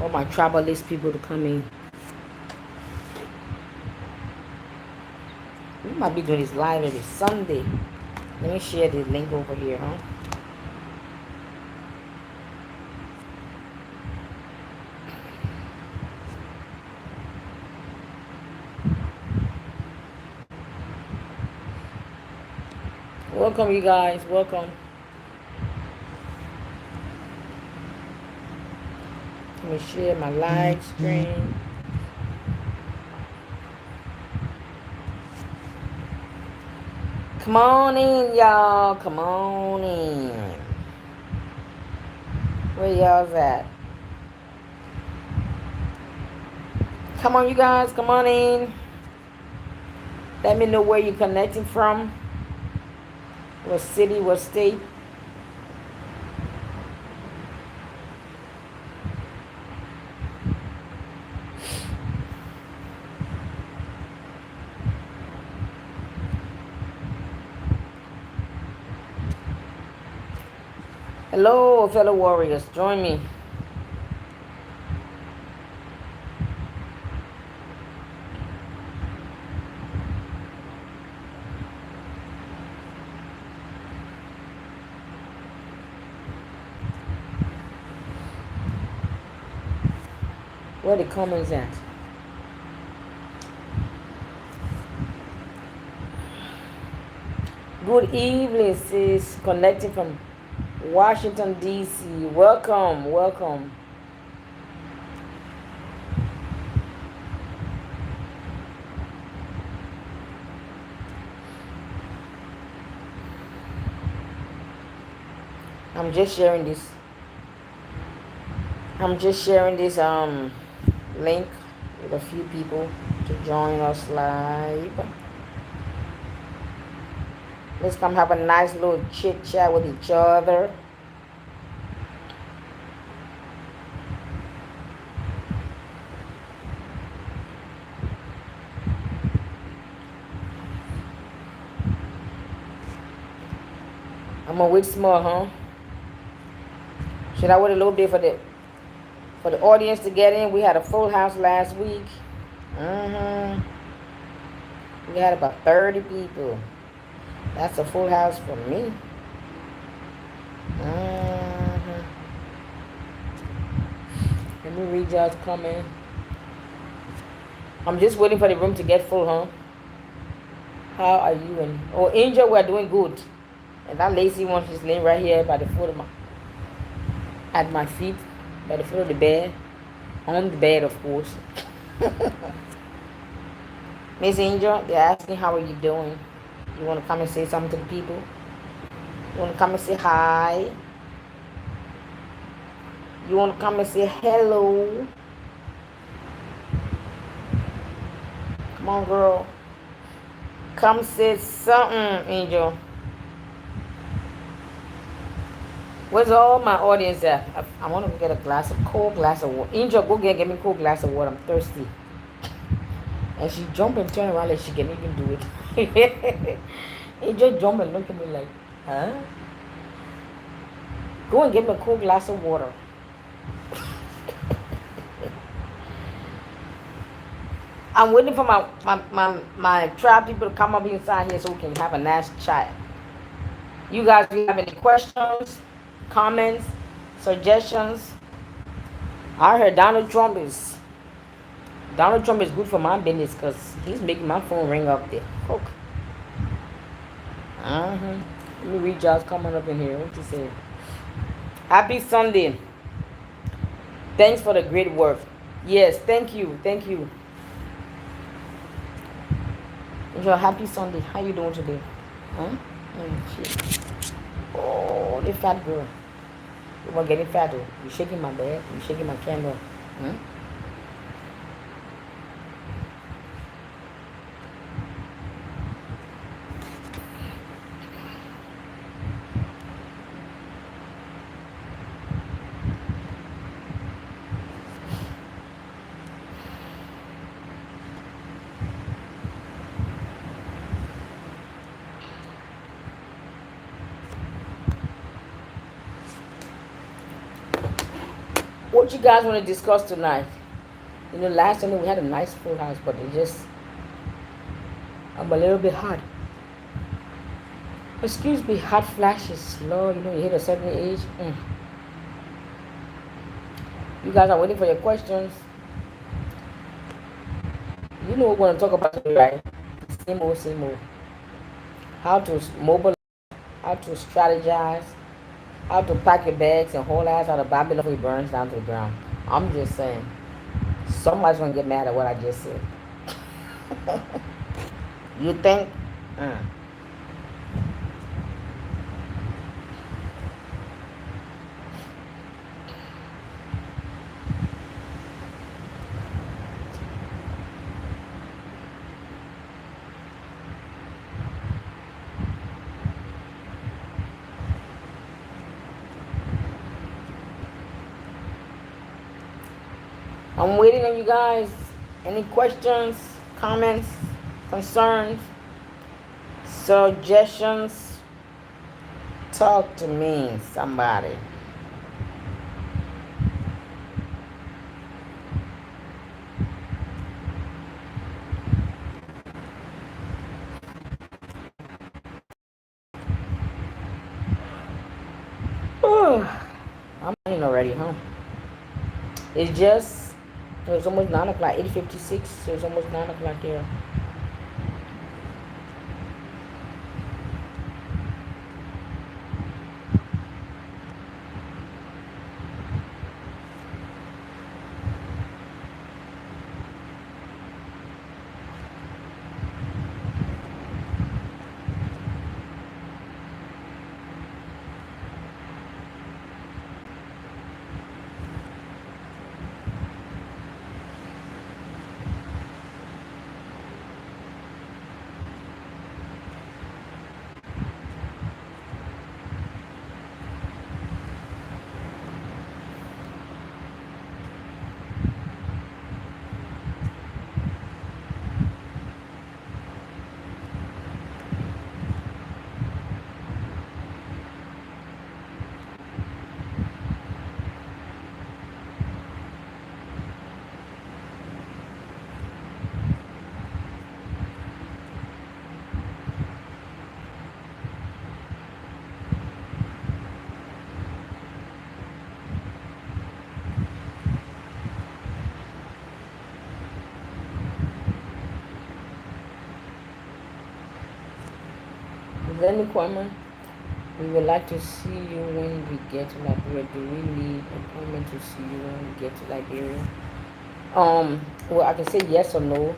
all my tribalist people to come in. We might be doing this live every Sunday. Let me share the link over here, huh? Welcome, you guys. Welcome. Let me share my live stream. Come on in, y'all. Come on in. Where y'all's at? Come on, you guys. Come on in. Let me know where you're connecting from. What city, what state. Hello, fellow warriors. Join me. Where the comments at? Good evening, sis. Connecting from Washington, D.C. Welcome, welcome. I'm just sharing this. Link with a few people to join us live. Let's come have a nice little chit chat with each other. I'm gonna wait small, huh? Should I wait a little bit for the audience to get in? We had a full house last week. We had about 30 people. That's a full house for me. Let me read y'all's comment. I'm just waiting for the room to get full, huh? How are you? And Angel, we're doing good. And that lazy one, she's laying right here by the foot of at my feet, by the foot of the bed, on the bed, of course. Miss Angel, they're asking how are you doing. You want to come and say something to the people? You want to come and say hi? You want to come and say hello? Come on, girl. Come say something, Angel. Where's all my audience at? I want to get a cold glass of water. Angel, go get me a cold glass of water. I'm thirsty. And she jump and turn around like she can even do it. Angel jump and look at me like, huh? Go and get me a cold glass of water. I'm waiting for my tribe people to come up inside here so we can have a nice chat. You guys, if you have any questions, comments, suggestions? I heard Donald Trump is good for my business because he's making my phone ring up there. Cook. Let me read y'all's comment up in here. What you say? Happy Sunday. Thanks for the great work. Yes, thank you. Thank you. Angel, happy Sunday. How you doing today? Huh? Oh, the fat girl. You want getting fatter. You shaking my bed. You shaking my candle. Huh? What you guys want to discuss tonight? Last Sunday we had a nice full house, but it just, I'm a little bit hot. Excuse me, hot flashes, slow. You hit a certain age. You guys are waiting for your questions. You know what we're going to talk about today, right? Same old, same old. How to mobilize, how to strategize, how to pack your bags and haul ass out of Babylon before it burns down to the ground. I'm just saying. Somebody's going to get mad at what I just said. You think? I'm waiting on you guys. Any questions, comments, concerns, suggestions? Talk to me, somebody. I'm in already, huh? It's almost 9 o'clock, 8:56, so it's almost 9 o'clock here. Any comment? We would like to see you when we get to Liberia. Do we need appointment to see you when we get to Liberia? Well, I can say yes or no.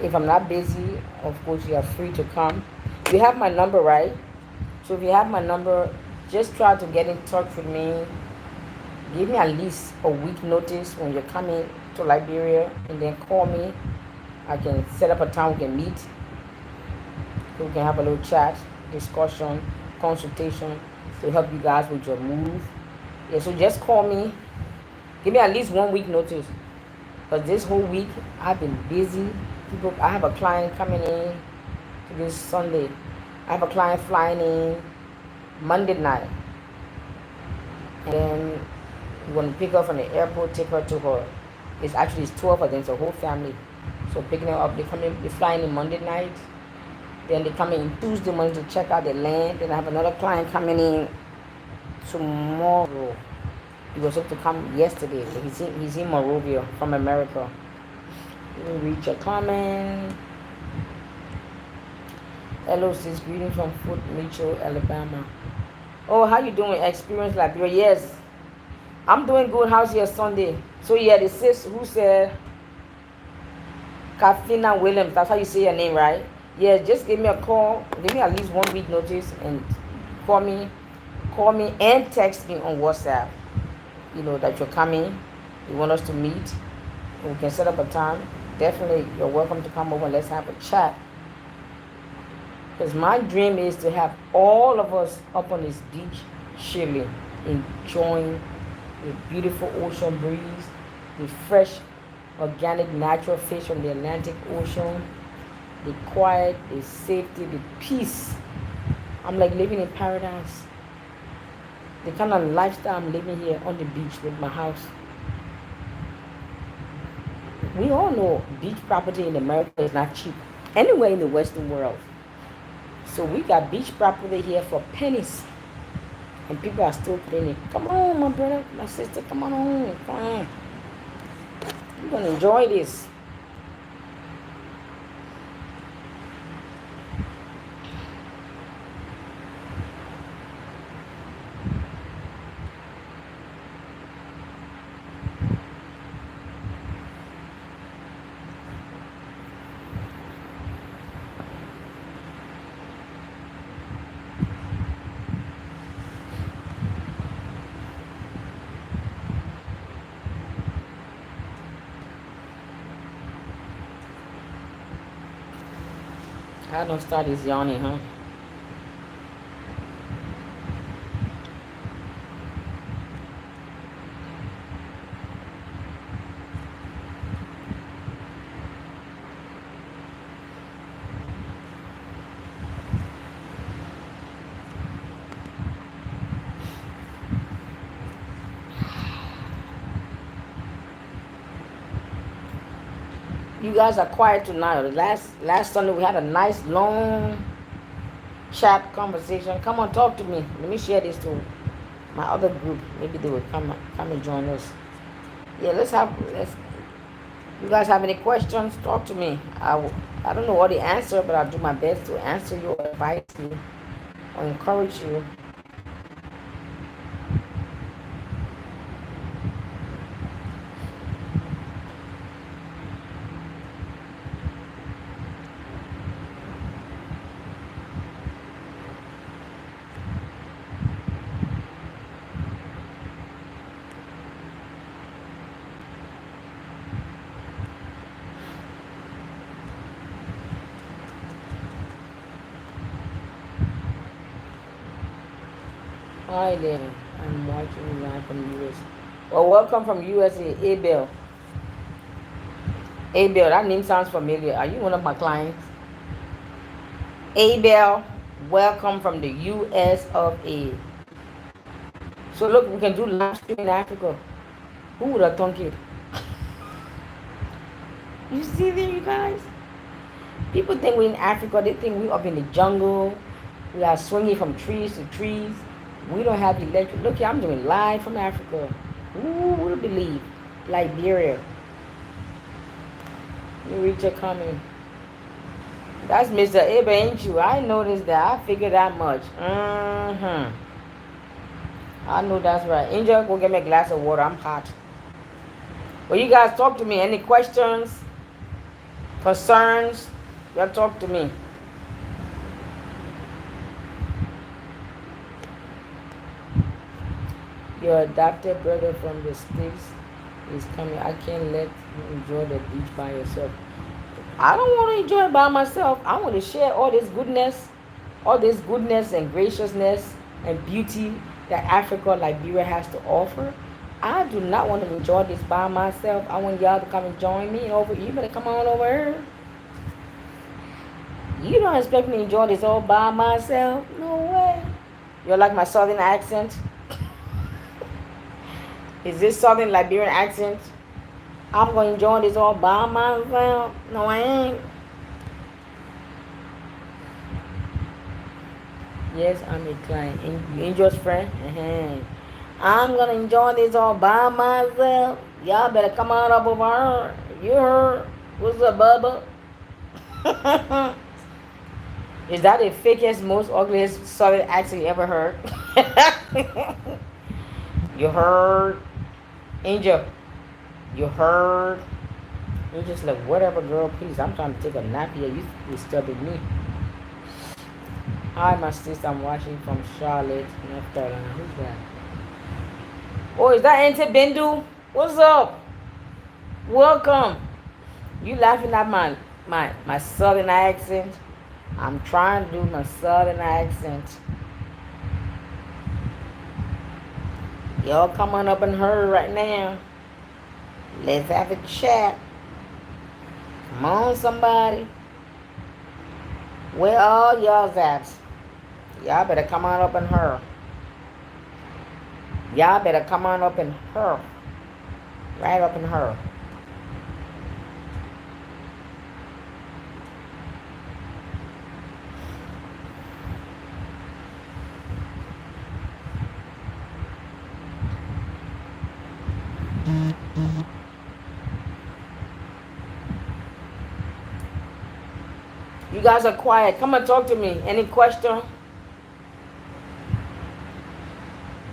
If I'm not busy, of course you are free to come. You have my number, right? So if you have my number, just try to get in touch with me. Give me at least a week notice when you're coming to Liberia, and then call me. I can set up a time we can meet. So we can have a little chat, discussion, consultation to help you guys with your move. Yeah, so just call me. Give me at least 1 week notice. Because this whole week I've been busy. I have a client coming in this Sunday. I have a client flying in Monday night. And then we're going to pick her from the airport, take her to her. It's 12 of them, it's a whole family. So picking her up, they're flying in Monday night. Then they come in Tuesday morning to check out the land. Then I have another client coming in tomorrow. He was supposed to come yesterday. So he's in Monrovia from America. Let me read your comment. Hello, sis. Greeting from Fort Mitchell, Alabama. Oh, how you doing? Experience Liberia? Yes. I'm doing good. How's your Sunday? So yeah, the sis who said Katrina Williams. That's how you say your name, right? Yeah, just give me a call. Give me at least 1 week notice and call me and text me on WhatsApp. That you're coming. You want us to meet. We can set up a time. Definitely, you're welcome to come over and let's have a chat. Because my dream is to have all of us up on this beach, chilling, enjoying the beautiful ocean breeze, the fresh, organic, natural fish from the Atlantic Ocean, the quiet, the safety, the peace. I'm like living in paradise. The kind of lifestyle I'm living here on the beach with my house. We all know beach property in America is not cheap. Anywhere in the Western world. So we got beach property here for pennies. And people are still paying it. Come on, my brother, my sister, come on home. Come on. You're gonna enjoy this. I don't start this yawning, huh? You guys are quiet tonight. Last Sunday we had a nice long chat conversation. Come on, talk to me. Let me share this to my other group. Maybe they will come and join us. Yeah, let's. You guys have any questions? Talk to me. I don't know what the answer, but I'll do my best to answer you or advise you or encourage you. Hi there. I'm watching you live from US. Well, welcome from USA, Abel. Abel, that name sounds familiar. Are you one of my clients? Abel, welcome from the US of A. So look, we can do live stream in Africa. Who would have thunk it? You see there, you guys? People think we're in Africa. They think we're up in the jungle. We are swinging from trees to trees. We don't have electric. Look here, I'm doing live from Africa. Who would believe? Liberia. You reach a comment. That's Mr. Abel, ain't you? I noticed that. I figured that much. I know that's right. Angel, go get me a glass of water. I'm hot. Well, you guys talk to me. Any questions? Concerns? Y'all talk to me. Your adopted brother from the States is coming. I can't let you enjoy the beach by yourself. I don't want to enjoy it by myself. I want to share all this goodness and graciousness and beauty that Africa, Liberia has to offer. I do not want to enjoy this by myself. I want y'all to come and join me over. You better come on over here. You don't expect me to enjoy this all by myself? No way. You like my southern accent? Is this southern Liberian accent? I'm going to enjoy this all by myself? No, I ain't. Yes, I'm a client. Angel's friend? I'm going to enjoy this all by myself. Y'all better come on up over here. You heard? What's up, Bubba? Is that the fakest, most ugliest southern accent you ever heard? You heard? Angel, you heard? You're just like, whatever, girl, please. I'm trying to take a nap here. You disturbing me. Hi, my sister. I'm watching from Charlotte, North Carolina. Who's that? Oh, is that Auntie Bindu? What's up? Welcome. You laughing at my southern accent? I'm trying to do my southern accent. Y'all come on up and hurry right now. Let's have a chat. Come on, somebody. Where all y'all's at? Y'all better come on up and hurry. Y'all better come on up in her. Right up in her. You guys are quiet. Come and talk to me. Any question?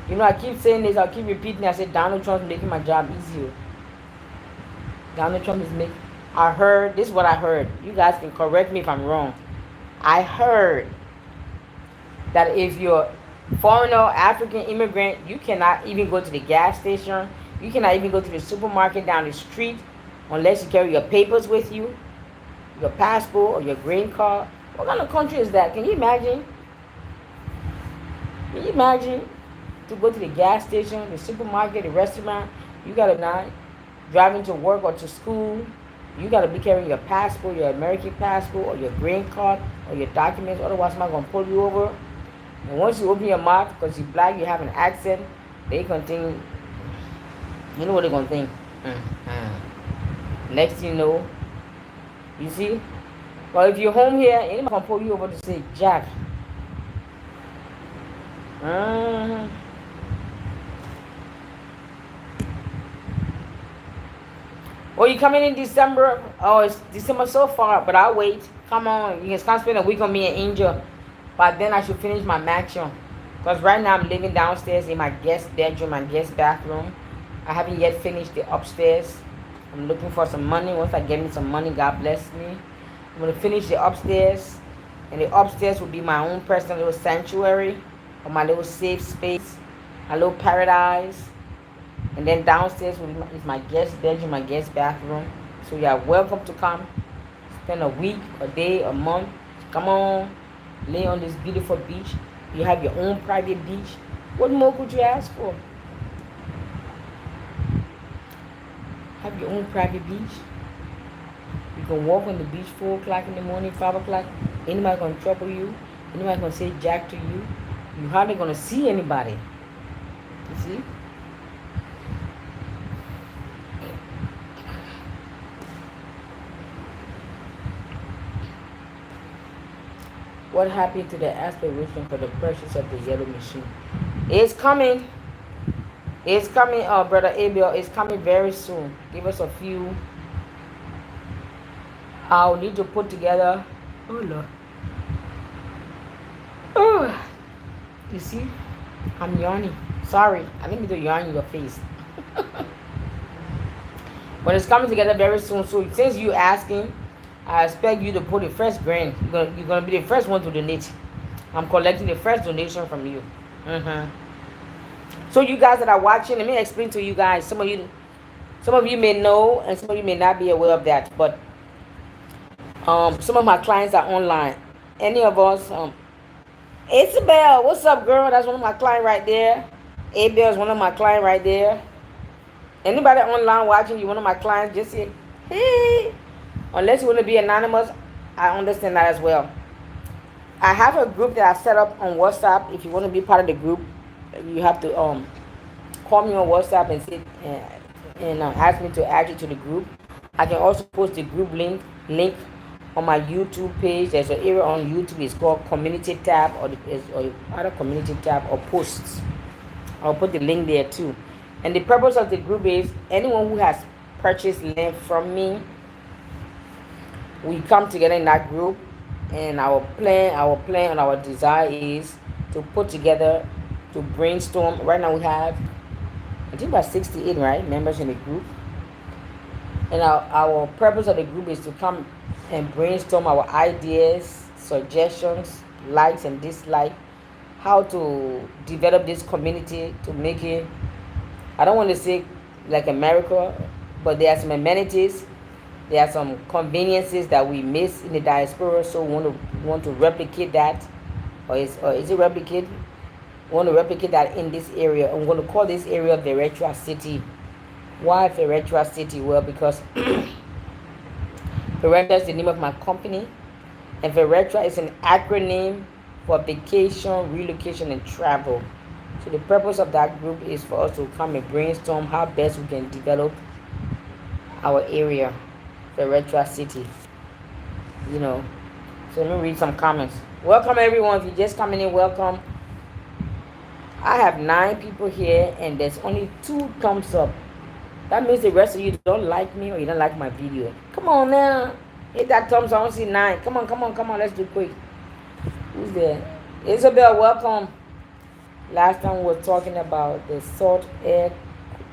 You know, I keep saying this. I keep repeating. I said Donald Trump's making my job easier. Donald Trump is making. I heard. This is what I heard. You guys can correct me if I'm wrong. I heard that if you're foreigner, African immigrant, you cannot even go to the gas station. You cannot even go to the supermarket down the street unless you carry your papers with you, your passport or your green card. What kind of country is that? Can you imagine? Can you imagine to go to the gas station, the supermarket, the restaurant? You gotta not driving to work or to school. You gotta be carrying your passport, your American passport, or your green card, or your documents. Otherwise, I'm not gonna pull you over. And once you open your mouth, because you're black, you have an accent, they continue. You know what they're gonna think. Next thing you know, you see. Well, if you're home here, anybody can pull you over to say, Jack. Oh, you coming in December? Oh, it's December so far, but I'll wait. Come on, you can come spend a week on me and Angel. But then I should finish my mansion. Because right now I'm living downstairs in my guest bedroom and guest bathroom. I haven't yet finished the upstairs. I'm looking for some money. Once I get me some money, God bless me. I'm going to finish the upstairs. And the upstairs will be my own personal little sanctuary. Or my little safe space. My little paradise. And then downstairs is my guest bedroom, my guest bathroom. So you are welcome to come. Spend a week, a day, a month. Come on. Lay on this beautiful beach. You have your own private beach. What more could you ask for? Have your own private beach. You can walk on the beach 4 o'clock in the morning, 5 o'clock. Anybody gonna trouble you. Anybody gonna say Jack to you. You hardly gonna see anybody. You see? What happened to the aspiration for the purchase of the yellow machine? It's coming. It's coming, Brother Abel. It's coming very soon. Give us a few. I'll need to put together. Oh, Lord. Oh. You see? I'm yawning. Sorry. I didn't mean to yawn in your face. But it's coming together very soon. So since you asking, I expect you to put the first grant. You're gonna be the first one to donate. I'm collecting the first donation from you. So you guys that are watching, let me explain to you guys. Some of you may know, and some of you may not be aware of that. But some of my clients are online. Any of us, Isabel, what's up, girl? That's one of my clients right there. Abel is one of my clients right there. Anybody online watching, you one of my clients, just say, hey. Unless you want to be anonymous, I understand that as well. I have a group that I set up on WhatsApp. If you want to be part of the group, you have to call me on WhatsApp and say and ask me to add you to the group. I can also post the group link on my YouTube page. There's an area on YouTube. It's called Community tab or other Community tab or Posts. I'll put the link there too. And the purpose of the group is anyone who has purchased land from me, we come together in that group, and our plan and our desire is to put together, to brainstorm. Right now we have, I think about 68, right, members in the group. And our purpose of the group is to come and brainstorm our ideas, suggestions, likes and dislikes, how to develop this community to make it, I don't want to say like America, but there are some amenities. There are some conveniences that we miss in the diaspora, so we want to replicate that, or is it replicate? We want to replicate that in this area. I'm going to call this area Veretra City. Why Veretra City? Well, because Veretra is the name of my company, and Veretra is an acronym for vacation, relocation, and travel. So the purpose of that group is for us to come and brainstorm how best we can develop our area, the Retro City. You know. So let me read some comments. Welcome everyone. If you're just coming in, welcome. I have 9 people here and there's only 2 thumbs up. That means the rest of you don't like me or you don't like my video. Come on now. Hit that thumbs up. I want to see 9. Come on, come on, come on. Let's do quick. Who's there? Isabel, welcome. Last time we were talking about the salt air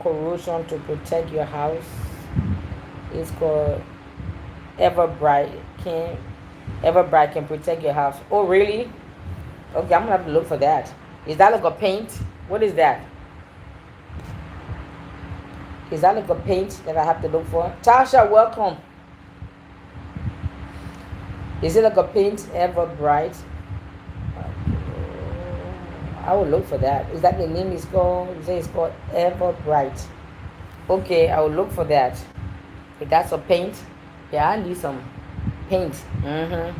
corrosion to protect your house. It's called Everbright. Everbright can protect your house. Oh, really? Okay, I'm going to have to look for that. Is that like a paint? What is that? Is that like a paint that I have to look for? Tasha, welcome. Is it like a paint ever bright? I will look for that. Is that the name is called? You say it's called Ever Bright. Okay, I will look for that. If that's a paint, yeah, I need some paint. I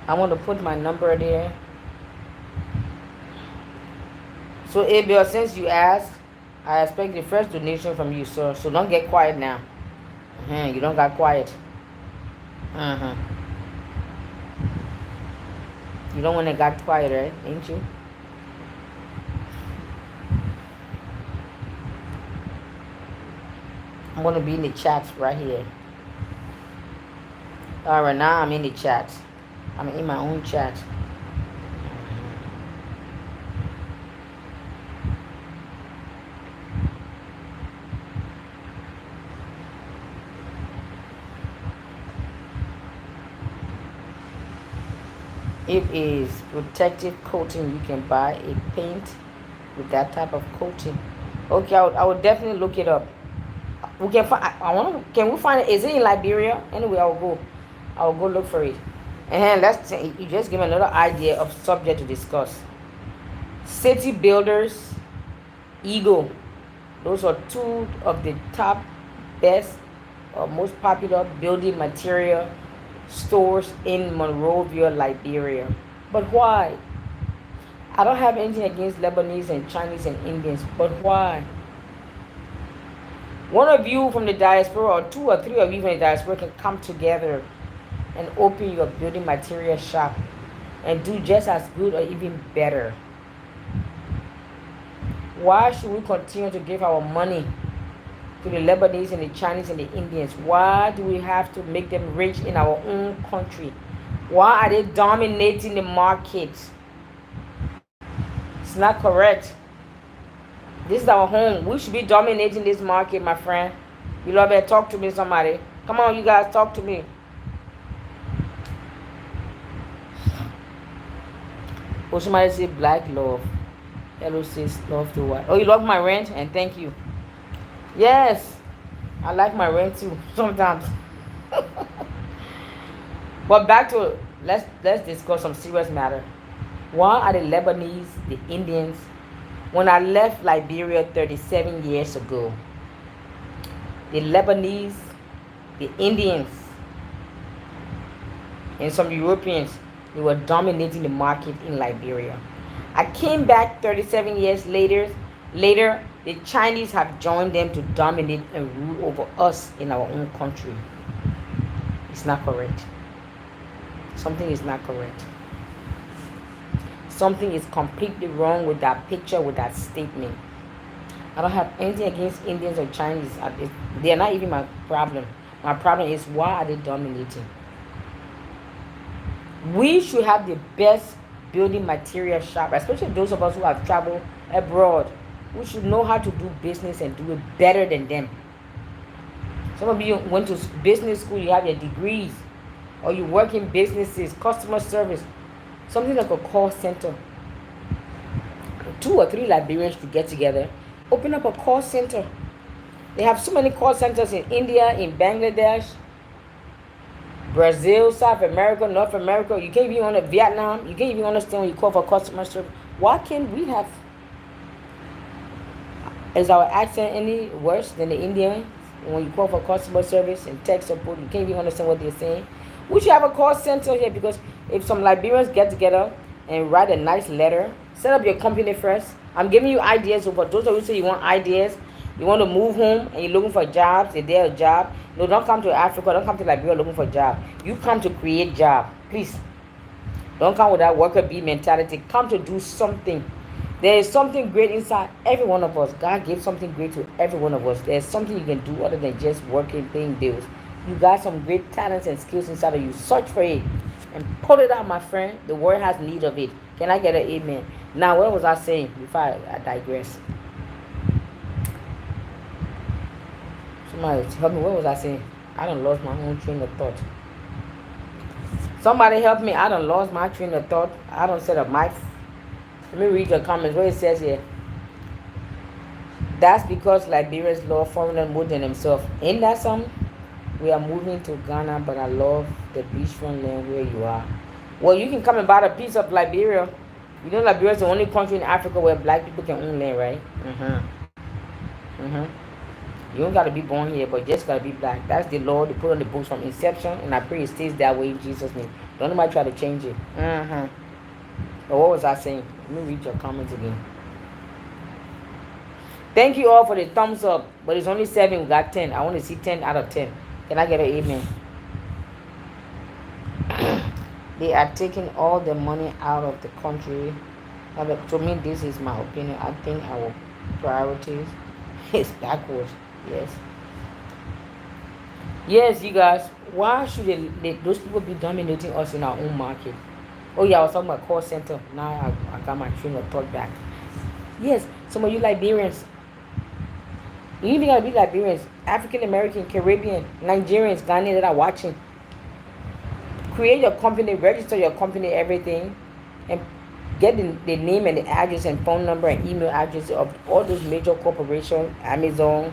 want to put my number there. So Abel, since you asked, I expect the first donation from you, sir. So don't get quiet now. You don't got quiet. You don't want to get quiet, right? Ain't you? I'm going to be in the chat right here. Alright, now I'm in the chat. I'm in my own chat. It is protective coating. You can buy a paint with that type of coating. Okay, I would definitely look it up. We can find. Can we find it? Is it in Liberia? Anyway, I will go look for it. And you just give me another idea of subject to discuss. City builders, Eagle. Those are 2 of the top best or most popular building material stores in Monrovia, Liberia. But why? I don't have anything against Lebanese and Chinese and Indians, but why? One of you from the diaspora or 2 or 3 of you from the diaspora can come together and open your building material shop and do just as good or even better. Why should we continue to give our money to the Lebanese and the Chinese and the Indians? Why do we have to make them rich in our own country? Why are they dominating the market? It's not correct. This is our home. We should be dominating this market, my friend. You love it. Talk to me, somebody. Come on, you guys, talk to me. Oh, somebody say black love. Hello, sis, love to what? Oh, you love my rent? And thank you. Yes, I like my rent too, sometimes. But back to, let's discuss some serious matter. Why are the Lebanese, the Indians, when I left Liberia 37 years ago, the Lebanese, the Indians, and some Europeans, they were dominating the market in Liberia. I came back 37 years later, the Chinese have joined them to dominate and rule over us in our own country. It's not correct. Something is not correct. Something is completely wrong with that picture, with that statement. I don't have anything against Indians or Chinese. They are not even my problem. My problem is, why are they dominating? We should have the best building material shop, especially those of us who have traveled abroad. We should know how to do business and do it better than them. Some of you went to business school, you have your degrees, or you work in businesses, customer service, something like a call center. 2 or 3 Liberians to get together, open up a call center. They have so many call centers in India, in Bangladesh, Brazil, South America, North America. You can't even understand Vietnam. You can't even understand when you call for customer service. Why can't we have? Is our accent any worse than the Indian? When you call for customer service and tech support, you can't even understand what they're saying. We should have a call center here, because if some Liberians get together and write a nice letter. Set up your company first. I'm giving you ideas. So for those of you say you want ideas, you want to move home and you're looking for jobs, a day a job. No, don't come to Africa. Don't come to Liberia looking for a job. You come to create job. Please. Don't come with that worker bee mentality. Come to do something. There is something great inside every one of us. God gave something great to every one of us. There's something you can do other than just working, paying bills. You got some great talents and skills inside of you. Search for it and put it out, my friend. The world has need of it. Can I get an amen? Now, what was I saying before I digress? Somebody help me. What was I saying? I done lost my own train of thought. Somebody help me. I done lost my train of thought. I done set up my... Let me read your comments. What it says here. That's because Liberians love foreigners more than themselves. Ain't that something? We are moving to Ghana, but I love the beachfront land where you are. Well, you can come and buy a piece of Liberia. You know Liberia is the only country in Africa where black people can own land, right? You don't got to be born here, but just got to be black. That's the law they put on the books from inception, and I pray it stays that way in Jesus' name. Don't nobody try to change it. But what was I saying? Let me read your comments again. Thank you all for the thumbs up, but it's only 7. We got 10. I want to see 10 out of 10. Can I get an amen? They are taking all the money out of the country. To me, this is my opinion. I think our priorities is backwards. Yes, you guys. Why should those people be dominating us in our own market? Oh yeah, I was talking about call center. Now I got my train of thought back. Yes, some of you Liberians. You even gotta be Liberians, African American, Caribbean, Nigerians, Ghanaians that are watching. Create your company, register your company, everything, and get the name and the address and phone number and email address of all those major corporations: Amazon,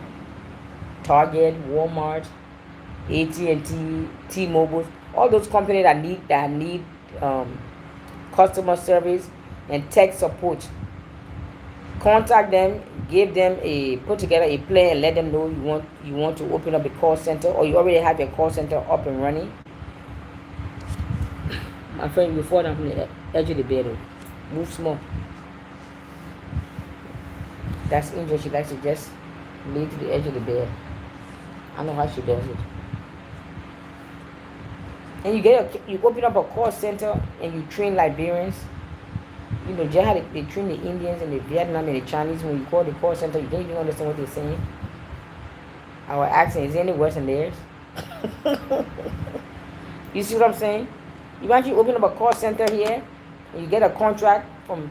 Target, Walmart, AT&T, T-Mobile, all those companies that need customer service and tech support. Contact them, put together a plan and let them know you want to open up a call center, or you already have your call center up and running. My friend, you fall down from the edge of the bed. Move small. That's Angel. She likes to just lay to the edge of the bed. I know how she does it. And you open up a call center and you train Liberians. You know, just how they train the Indians and the Vietnam and the Chinese. When you call the call center, you don't even understand what they're saying. Our accent is any worse than theirs. You see what I'm saying? You actually open up a call center here, and you get a contract from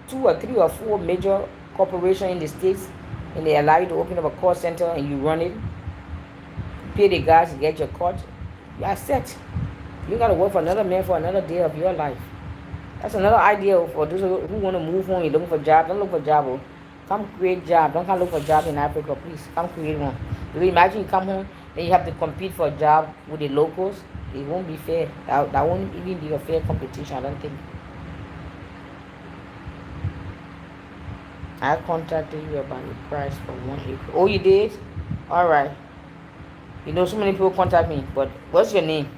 2 or 3 or 4 major corporations in the States, and they allow you to open up a call center and you run it. Pay the guys to get your cut. You are set. You got to work for another man for another day of your life. That's another idea for those who want to move home. You're looking for a job. Don't look for a job. Come create a job. Don't come look for a job in Africa, please. Come create one. You imagine you come home, then you have to compete for a job with the locals. It won't be fair. That won't even be a fair competition, I don't think. I contacted you about the price for 1 acre. Oh, you did? Alright. You know, so many people contact me, but what's your name?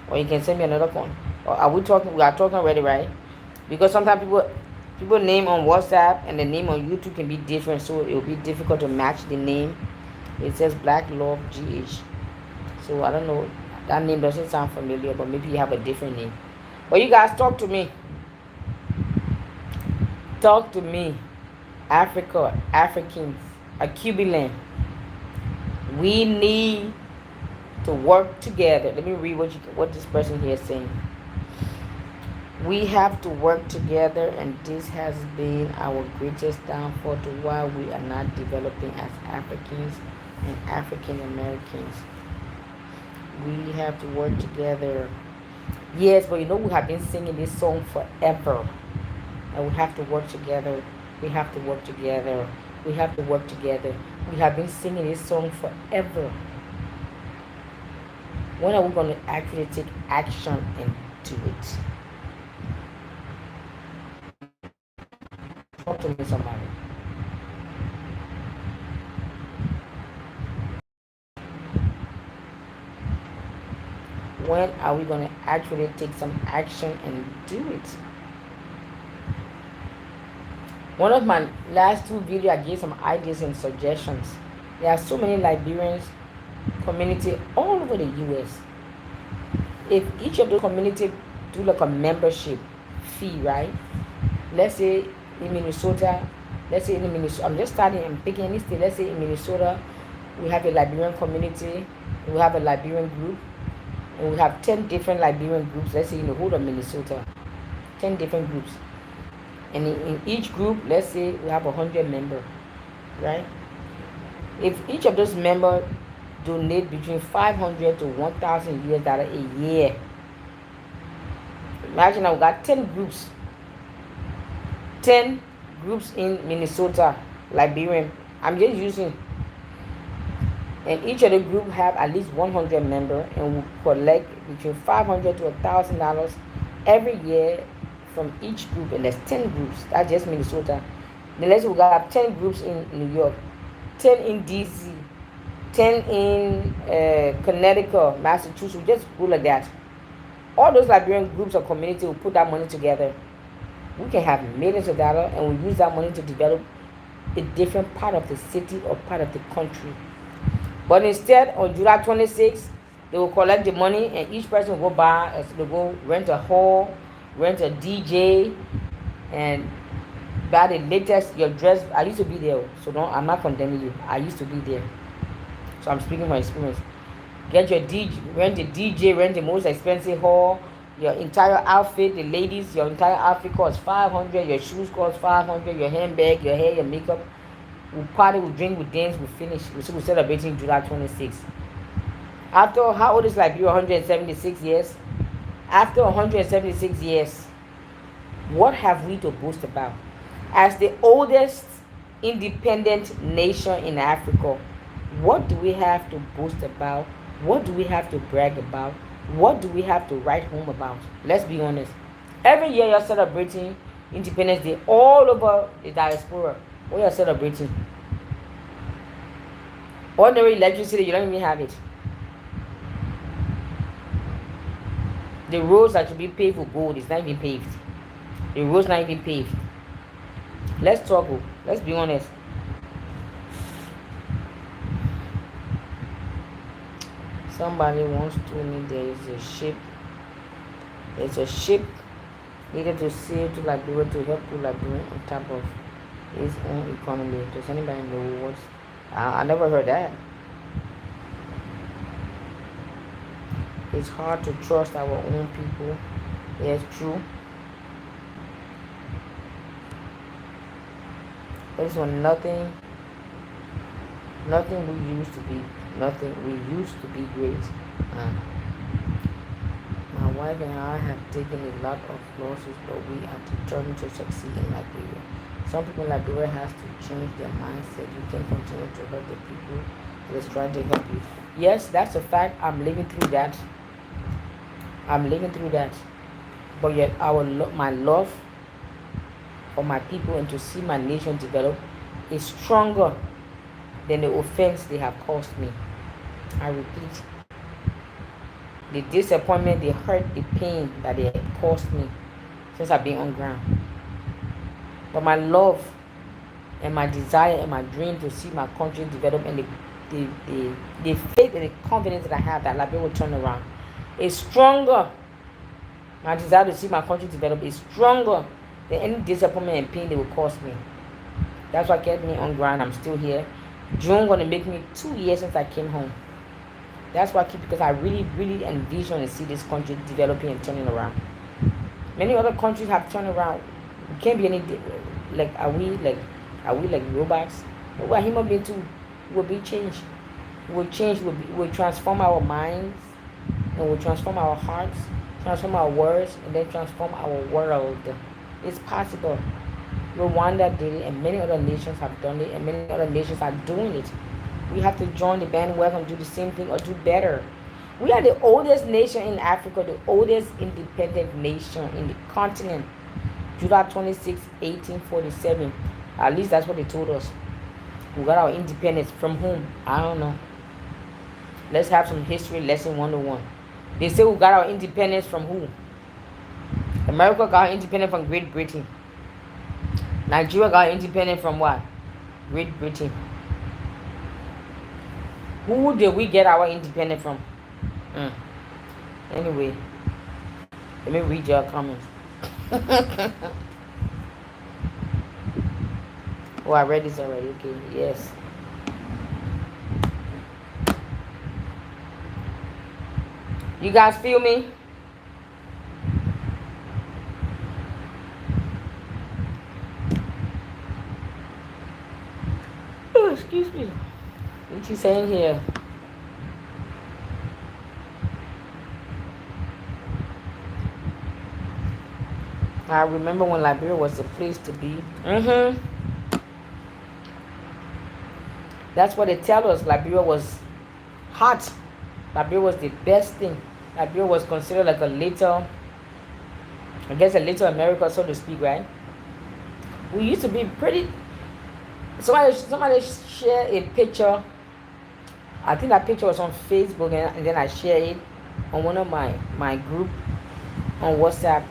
Or you can send me another one. Or are we talking? We are talking already, right? Because sometimes people name on WhatsApp and the name on YouTube can be different, so it will be difficult to match the name. It says Black Love GH. So I don't know. That name doesn't sound familiar, but maybe you have a different name. But you guys talk to me. Talk to me. Africa, Africans, a Cuban. We need to work together. Let me read what this person here is saying. We have to work together, and this has been our greatest downfall to why we are not developing as Africans and African Americans. We have to work together. Yes, but you know, we have been singing this song forever. And we have to work together. We have to work together. We have to work together. We have been singing this song forever. When are we going to actually take action and do it? Talk to me, somebody. When are we going to actually take some action and do it? One of my last two videos, I gave some ideas and suggestions. There are so many Liberians community all over the U.S. If each of those community do like a membership fee, right? Let's say in Minnesota, I'm just starting and picking any state. Let's say in Minnesota, we have a Liberian community, we have a Liberian group, and we have 10 different Liberian groups. Let's say in the whole of Minnesota, 10 different groups. And in each group, let's say we have 100 members, right? If each of those members donate between 500 to 1,000 US dollars a year, imagine I've got 10 groups. 10 groups in Minnesota, Liberian. I'm just using, and each of the group have at least 100 members, and we collect between $500 to $1,000 every year from each group, and there's 10 groups. That's just Minnesota. Then let's we got 10 groups in New York, 10 in DC, 10 in Connecticut, Massachusetts. Just go like that. All those Liberian groups or community will put that money together. We can have millions of dollars, and we use that money to develop a different part of the city or part of the country. But instead, on July 26th, they will collect the money, and each person will go buy, they go rent a hall, rent a DJ, and buy the latest, your dress. I used to be there, so I'm not condemning you. I used to be there, so I'm speaking from experience. Get your DJ, rent the most expensive hall. Your entire outfit, the ladies, your entire outfit costs $500. Your shoes cost $500. Your handbag, your hair, your makeup. We'll party, we'll drink, we'll dance, we'll finish. We're celebrating July 26th. After, how old is Liberia? 176 years. After 176 years, what have we to boast about? As the oldest independent nation in Africa, what do we have to boast about? What do we have to brag about? What do we have to write home about? Let's be honest. Every year you're celebrating Independence Day all over the diaspora. What you're celebrating? Ordinary electricity, you don't even have it. The roads that should be paved with gold is not even paved. The roads not even paved. Let's talk. Let's be honest. Somebody once told me there is a ship. There's a ship needed to sail to Liberia to help to Liberia on top of its own economy. Does anybody know what? I never heard that. It's hard to trust our own people. Yeah, it's true. It's on nothing we used to be. Nothing we used to be great. My wife and I have taken a lot of losses, but we are determined to succeed in Liberia. Some people in Liberia have to change their mindset. You can't continue to hurt the people that is trying to help you. Yes, that's a fact. I'm living through that. But yet my love for my people and to see my nation develop is stronger than the offense they have caused me. I repeat, the disappointment, the hurt, the pain that they have caused me since I've been on ground. But my love and my desire and my dream to see my country develop, and the faith and the confidence that I have that Liberia will turn around is stronger. My desire to see my country develop is stronger than any disappointment and pain they will cause me. That's what kept me on ground. I'm still here. June gonna make me 2 years since I came home. That's why because I really, really envision and see this country developing and turning around. Many other countries have turned around. We can't be any like are we like robots? But we're human beings too. We'll be changed. We'll change. We'll transform our minds, and we'll transform our hearts, transform our words, and then transform our world. It's possible. Rwanda did it, and many other nations have done it, and many other nations are doing it. We have to join the bandwagon, do the same thing, or do better. We are the oldest nation in Africa, the oldest independent nation in the continent. July 26, 1847. At least that's what they told us. We got our independence from whom? I don't know. Let's have some history lesson 101. They say we got our independence from who? America got our independence from Great Britain. Nigeria got independent from what? Great Britain. Who did we get our independence from? Mm. Anyway, let me read your comments. Oh, I read this already. Okay, yes. You guys feel me? Oh, excuse me. What you saying here? I remember when Liberia was the place to be. That's what they tell us. Liberia was hot. Liberia was the best thing. Liberia was considered like a little, I guess a little America, so to speak, right? We used to be pretty. Somebody shared a picture. I think that picture was on Facebook, and then I shared it on one of my group on WhatsApp.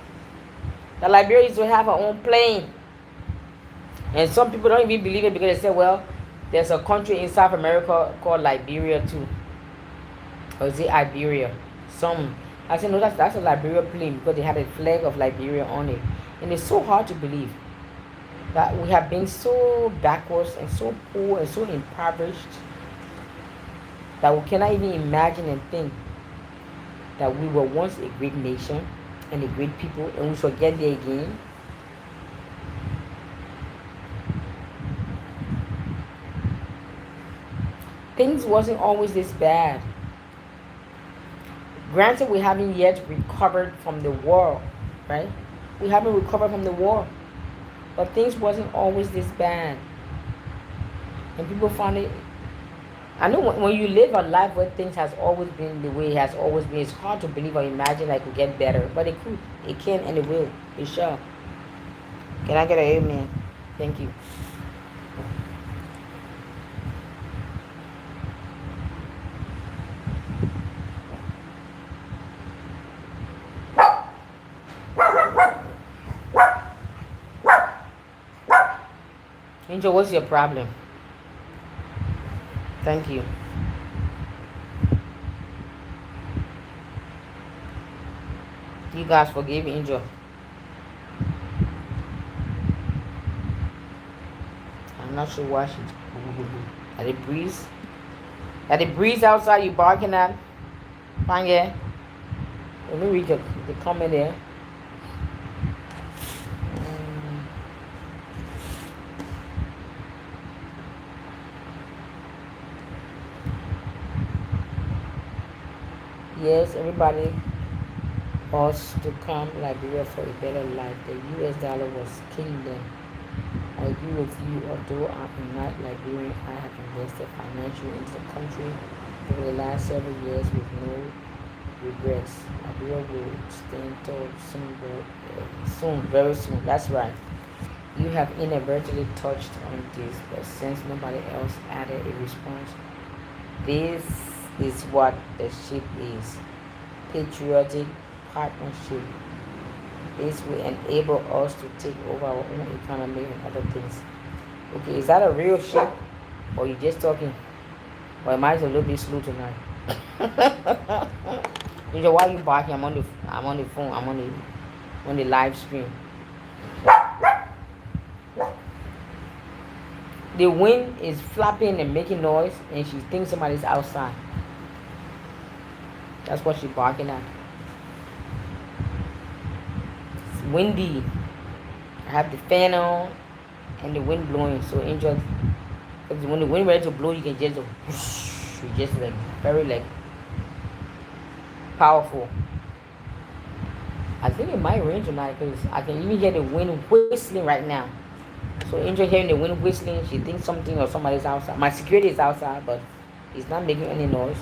The Liberia used to have her own plane, and some people don't even believe it because they say, well, there's a country in South America called Liberia too, or is it Iberia? I said no, that's a Liberia plane because they had a flag of Liberia on it, and it's so hard to believe that we have been so backwards and so poor and so impoverished that we cannot even imagine and think that we were once a great nation and a great people, and we shall get there again. Things wasn't always this bad. Granted, we haven't yet recovered from the war, right? We haven't recovered from the war, but things wasn't always this bad, and people found it. I know when you live a life where things has always been the way it has always been, it's hard to believe or imagine that it could get better. But it could. It can and it will. It shall. Can I get an amen? Thank you. Angel, what's your problem? Thank you. You guys forgive Angel. I'm not sure why she's. At the breeze. At the breeze outside you barking at. Fine, yeah. Let me read the comment there. Yes, everybody wants to come Liberia for a better life. The US dollar was killing them. I agree with you, although I'm not Liberian, I have invested financially into the country over the last several years with no regrets. Liberia will stand tall soon, very soon. That's right. You have inadvertently touched on this, but since nobody else added a response, this is what the ship is. Patriotic partnership. This will enable us to take over our own economy and other things. Okay, is that a real ship? Or you just talking? Or am I a little bit slow tonight? You know, why are you barking? I'm on the phone. I'm on the live stream. The wind is flapping and making noise, and she thinks somebody's outside. That's what she's barking at. It's windy. I have the fan on and the wind blowing, so enjoy. Because when the wind ready to blow, you can just whoosh, you just like very like powerful. I think it might rain tonight because I can even hear the wind whistling right now. So enjoy hearing the wind whistling. She thinks something or somebody's outside. My security is outside, but it's not making any noise.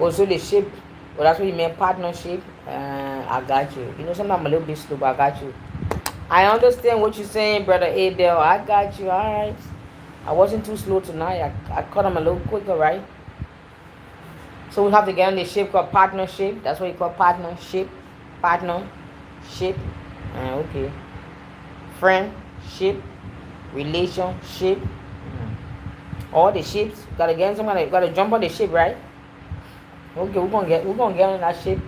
Also the ship, well, that's what you meant, partnership. I got you. You know, sometimes I'm a little bit slow, but I got you. I understand what you're saying, brother Abel. I got you. All right. I wasn't too slow tonight. I caught him a little quicker, right? So we have to get on the ship called partnership. That's what you call partnership. Partnership. Okay. Friend, ship, relationship. All the ships. Gotta get somebody. Gotta jump on the ship, right? Okay, we're gonna get on that ship.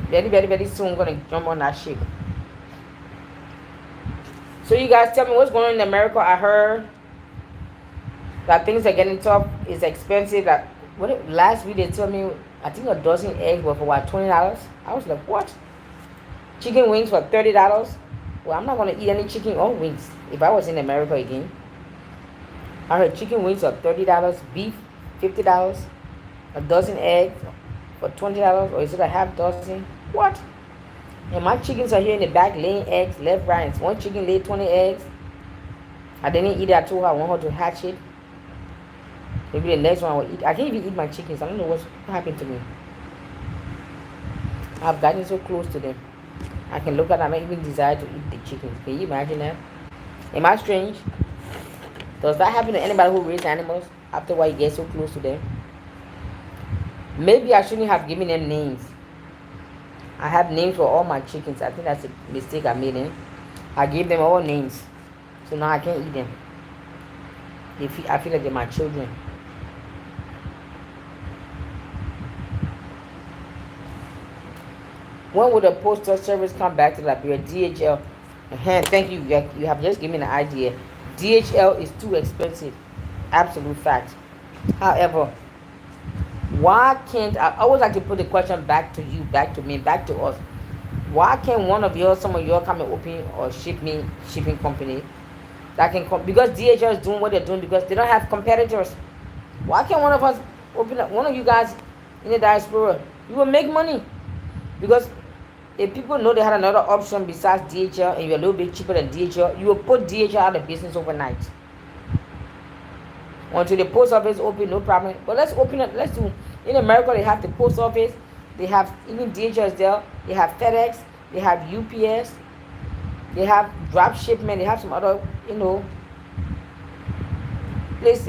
Very, very, very soon. We're gonna jump on that ship. So you guys tell me what's going on in America. I heard that things are getting tough. It's expensive. That last week they told me I think a dozen eggs were for what, $20. I was like, what? Chicken wings for $30. Well, I'm not gonna eat any chicken or wings if I was in America again. I heard chicken wings are $30, beef $50, a dozen eggs for $20, or is it a half dozen? What? And my chickens are here in the back laying eggs left, right. And one chicken laid 20 eggs. I didn't eat it. I told her I want her to hatch it. Maybe the next one I will eat. I can't even eat my chickens. I don't know what happened to me. I've gotten so close to them. I can look at them. I don't even desire to eat the chickens. Can you imagine that? Am I strange? Does that happen to anybody who raises animals? After a while, you get so close to them. Maybe I shouldn't have given them names. I have names for all my chickens. I think that's a mistake I made. I gave them all names. So now I can't eat them. I feel like they're my children. When will the postal service come back to Liberia? DHL. Thank you. You have just given me an idea. DHL is too expensive. Absolute fact. However, why can't I always like to put the question back to you, back to me, back to us? Why can't some of your come and open or shipping company that can come, because DHL is doing what they're doing because they don't have competitors. Why can't one of us open up, one of you guys in the diaspora? You will make money because if people know they had another option besides DHL and you're a little bit cheaper than DHL, you will put DHL out of business overnight. Until the post office open, no problem. But let's open it. Let's do. In America, they have the post office. They have even DHL is there. They have FedEx. They have UPS. They have drop shipment. They have some other, place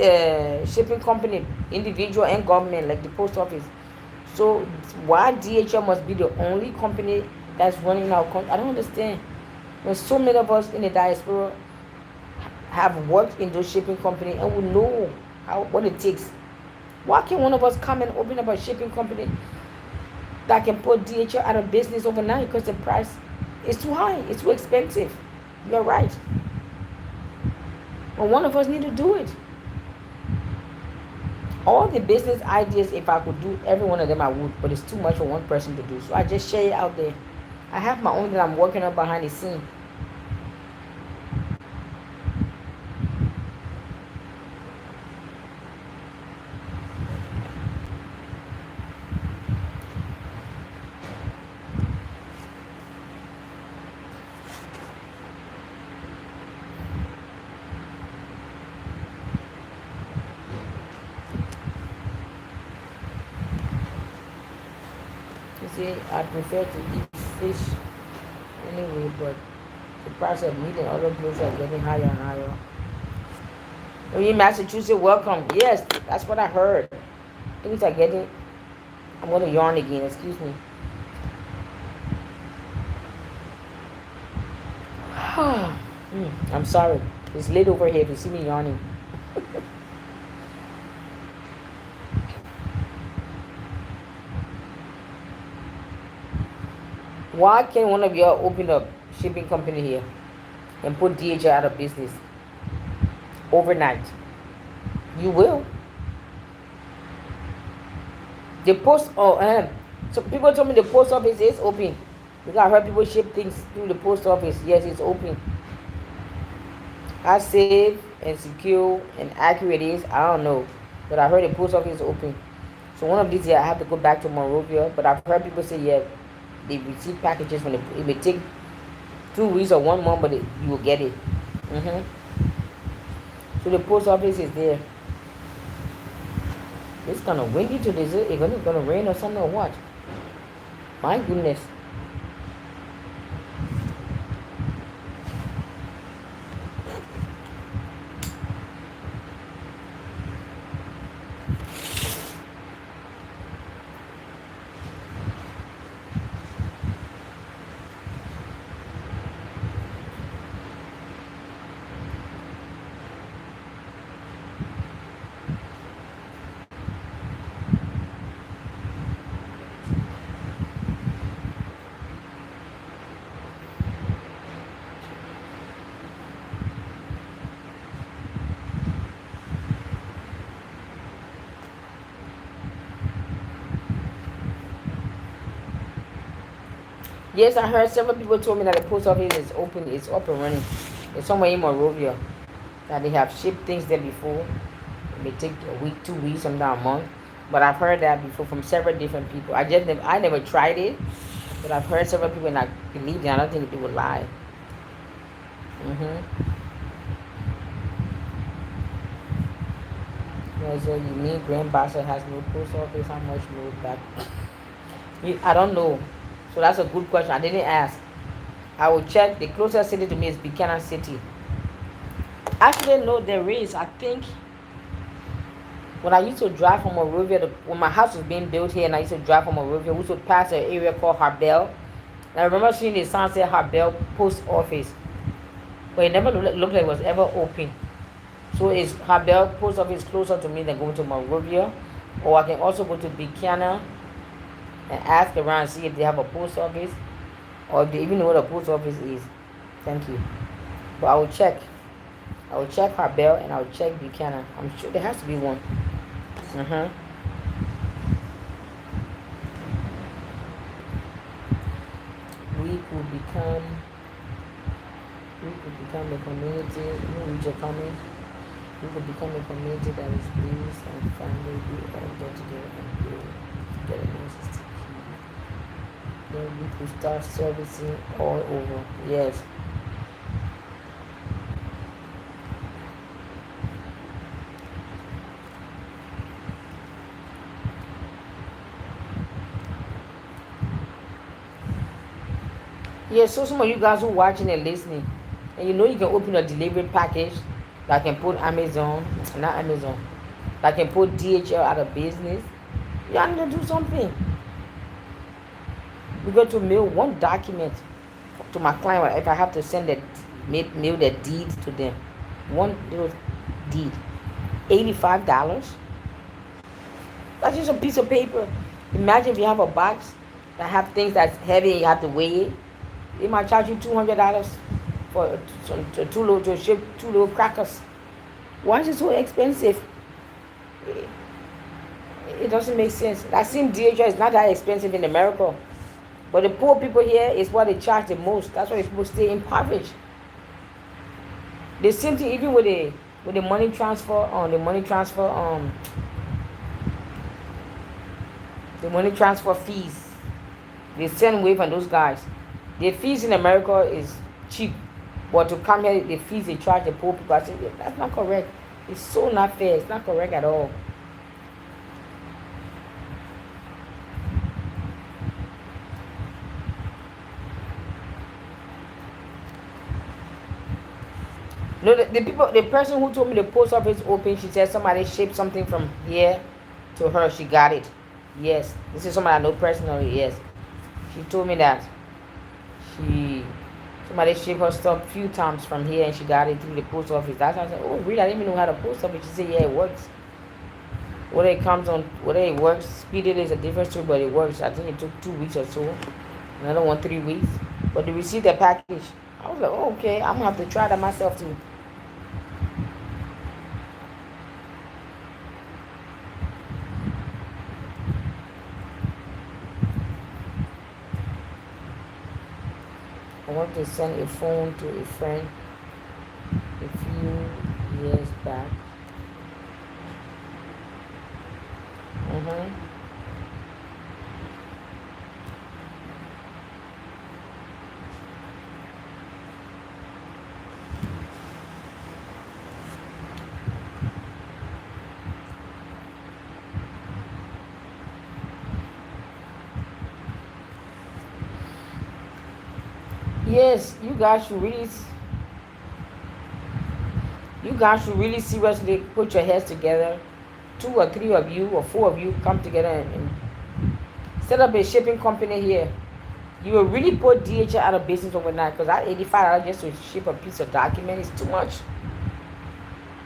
shipping company, individual and government, like the post office. So why DHL must be the only company that's running our country? I don't understand. When so many of us in the diaspora have worked in those shipping companies and we know what it takes. Why can't one of us come and open up a shipping company that can put DHL out of business overnight because the price is too high, it's too expensive? You're right. But one of us need to do it. All the business ideas, if I could do every one of them, I would, but it's too much for one person to do. So I just share it out there. I have my own that I'm working on behind the scene. You see, I prefer to eat fish anyway, but the price of meat and other goods are getting higher and higher. Are you in Massachusetts? Welcome. Yes, that's what I heard. Things are getting. I'm going to yarn again. Excuse me. I'm sorry. It's late over here if you see me yarning. Why can't one of you open a shipping company here and put DHL out of business overnight? You will. The post, so people told me the post office is open. Because I heard people ship things through the post office. Yes, it's open. How safe and secure and accurate it is, I don't know. But I heard the post office is open. So one of these years I have to go back to Monrovia. But I've heard people say, yeah, they receive packages when it may take 2 weeks or 1 month, but you will get it. So the post office is there. It's gonna windy today. Is it gonna rain or something or what? My goodness. Yes, I heard several people told me that the post office is open. It's up and running. It's somewhere in Monrovia that they have shipped things there before. It may take a week, 2 weeks, sometimes a month. But I've heard that before from several different people. I never tried it, but I've heard several people and I believe them. I don't think people lie. Mm-hmm. So you mean Grand Bassa has no post office? How much more back? I don't know. So that's a good question. I didn't ask. I will check. The closest city to me is Buchanan City. Actually, no, there is. I think when I used to drive from Monrovia, when my house was being built here, and I used to drive from Monrovia, we used to pass an area called Harbel. And I remember seeing the sign said Harbel Post Office, but it never looked like it was ever open. So is Harbel Post Office closer to me than going to Monrovia? Or I can also go to Buchanan and ask around and see if they have a post office or if they even know what a post office is. Thank you. But I will check. I will check Harbel and I will check Buchanan. I'm sure there has to be one. Mm-hmm. We could become a community. You read your comment. We could become a community that is based on family. We all get together and build together. Then we could start servicing all over. Yes. Yes, so some of you guys who are watching and listening, and you know you can open a delivery package that can put not Amazon, that can put DHL out of business. Y'all need to do something. We go to mail one document to my client if I have to send that mail the deed to them. One little deed. $85. That's just a piece of paper. Imagine if you have a box that have things that's heavy and you have to weigh it. They might charge you $200 for to ship 2 little crackers. Why is it so expensive? It doesn't make sense. That same DHL is not that expensive in America. But the poor people here is what they charge the most. That's why people stay impoverished. The same thing even with the money transfer the money transfer fees. They send away from those guys. The fees in America is cheap. But to come here, the fees they charge the poor people, I say, that's not correct. It's so not fair. It's not correct at all. No, the person who told me the post office open, she said somebody shipped something from here to her. She got it. Yes, this is somebody I know personally. Yes, she told me that somebody shipped her stuff a few times from here and she got it through the post office. That's why I said, oh really? I didn't even know how to post office. She said, yeah, it works. Whether it works, speeded is a different story, but it works. I think it took 2 weeks or so. Another one 3 weeks. But they received the package. I was like, oh, okay, I'm gonna have to try that myself too. I want to send a phone to a friend a few years back. Yes, you guys should really seriously put your heads together. 2 or 3 of you or 4 of you come together and set up a shipping company here. You will really put DHL out of business overnight, because that $85 just to ship a piece of document is too much.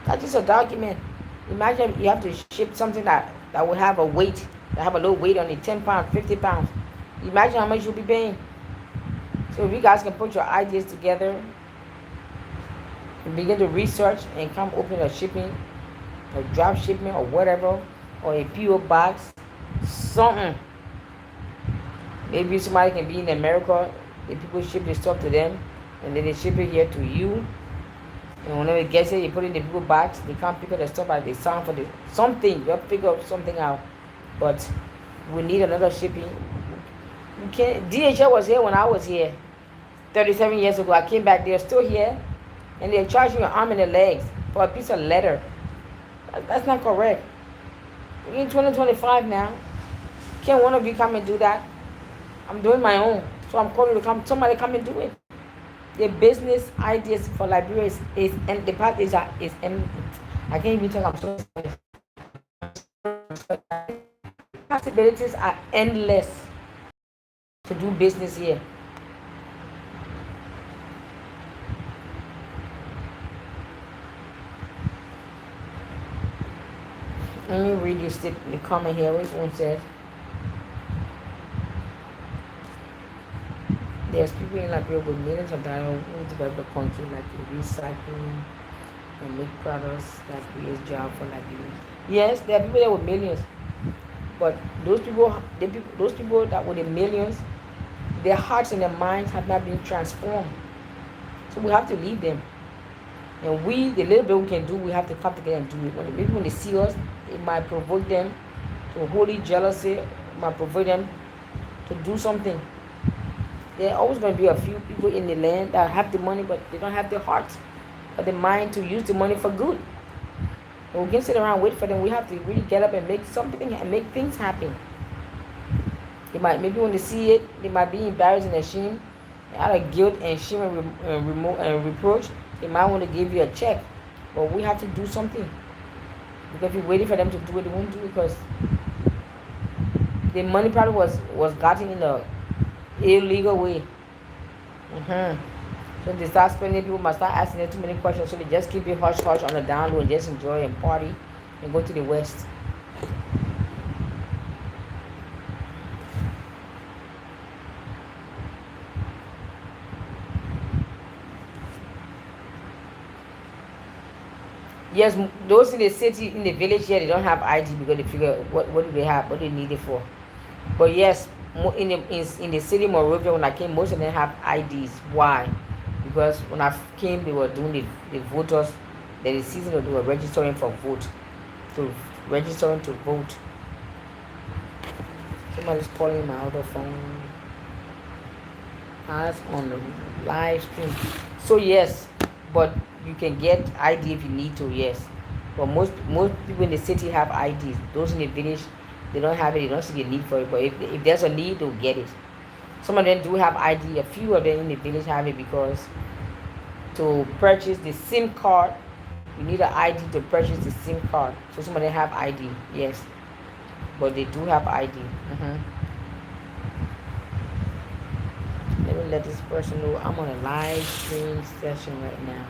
That's just a document. Imagine you have to ship something that will have a weight, that have a low weight on it, 10 pounds, 50 pounds. Imagine how much you'll be paying. So if you guys can put your ideas together and begin to research and come open a shipping, a drop shipment or whatever, or a PO box, something. Maybe somebody can be in America, The people ship the stuff to them, and then they ship it here to you. And whenever it gets here, you put it in the people box. They can't pick up the stuff out. They sound for the something. They'll pick up something out. But we need another shipping. You can't. DHL was here when I was here, 37 years ago. I came back. They're still here, and they're charging your arm and the legs for a piece of letter. That's not correct. We're in 2025 now. Can't one of you come and do that? I'm doing my own, so I'm calling to come. Somebody come and do it. The business ideas for Liberia is and the part is I can't even talk. I'm so possibilities are endless to do business here. Let me read this the comment here. Which one says there's people in Liberia with millions of dollars who develop the country like recycling and make products that create jobs for Liberia. Yes, there are people there with millions, but those people that with the millions, their hearts and their minds have not been transformed. So we have to leave them. And we, the little bit we can do, we have to come together and do it. When they see us, it might provoke them to holy jealousy, it might provoke them to do something. There are always going to be a few people in the land that have the money, but they don't have the heart or the mind to use the money for good. And we can sit around and wait for them. We have to really get up and make something and make things happen. They might, maybe when they see it, they might be embarrassed and ashamed. Out of guilt and shame and reproach, they might want to give you a check. But we have to do something. Because if you're waiting for them to do it, they won't do it because the money probably was gotten in a illegal way. So they start spending, people must start asking them too many questions. So they just keep it hush hush on the down low and just enjoy and party and go to the West. Yes, those in the city, in the village here, they don't have ID because they figure what do they have, what do they need it for. But yes, in the city of Monrovia, when I came, most of them have IDs. Why? Because when I came, they were doing the voters, the season they were registering for vote, registering to vote. Somebody's calling my other phone. As on the live stream. So yes, but you can get ID if you need to, yes. But most people in the city have IDs. Those in the village, they don't have it. They don't see the need for it. But if there's a need, they'll get it. Some of them do have ID. A few of them in the village have it because to purchase the SIM card, you need an ID to purchase the SIM card. So some of them have ID, yes. But they do have ID. Let me let this person know I'm on a live stream session right now.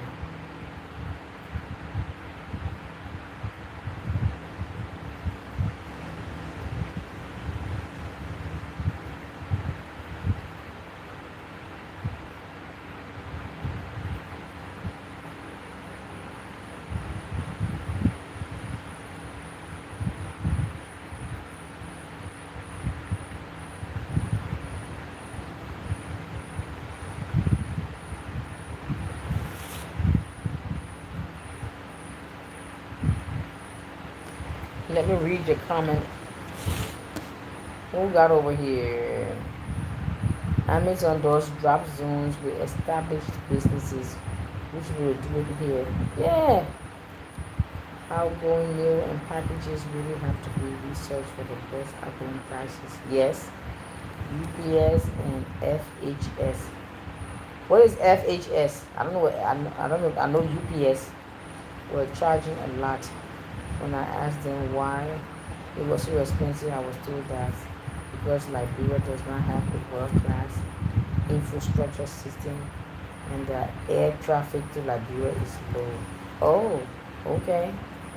Let me read your comment. Who got over here? Amazon does drop zones with established businesses, which will do it here. Yeah. Outgoing mail and packages really have to be researched for the best outgoing prices. Yes. UPS and FHS. What is FHS? I don't know. I don't know. I know UPS were charging a lot. When I asked them why it was so expensive, I was told that because Liberia does not have a world-class infrastructure system and the air traffic to Liberia is low. Oh, okay.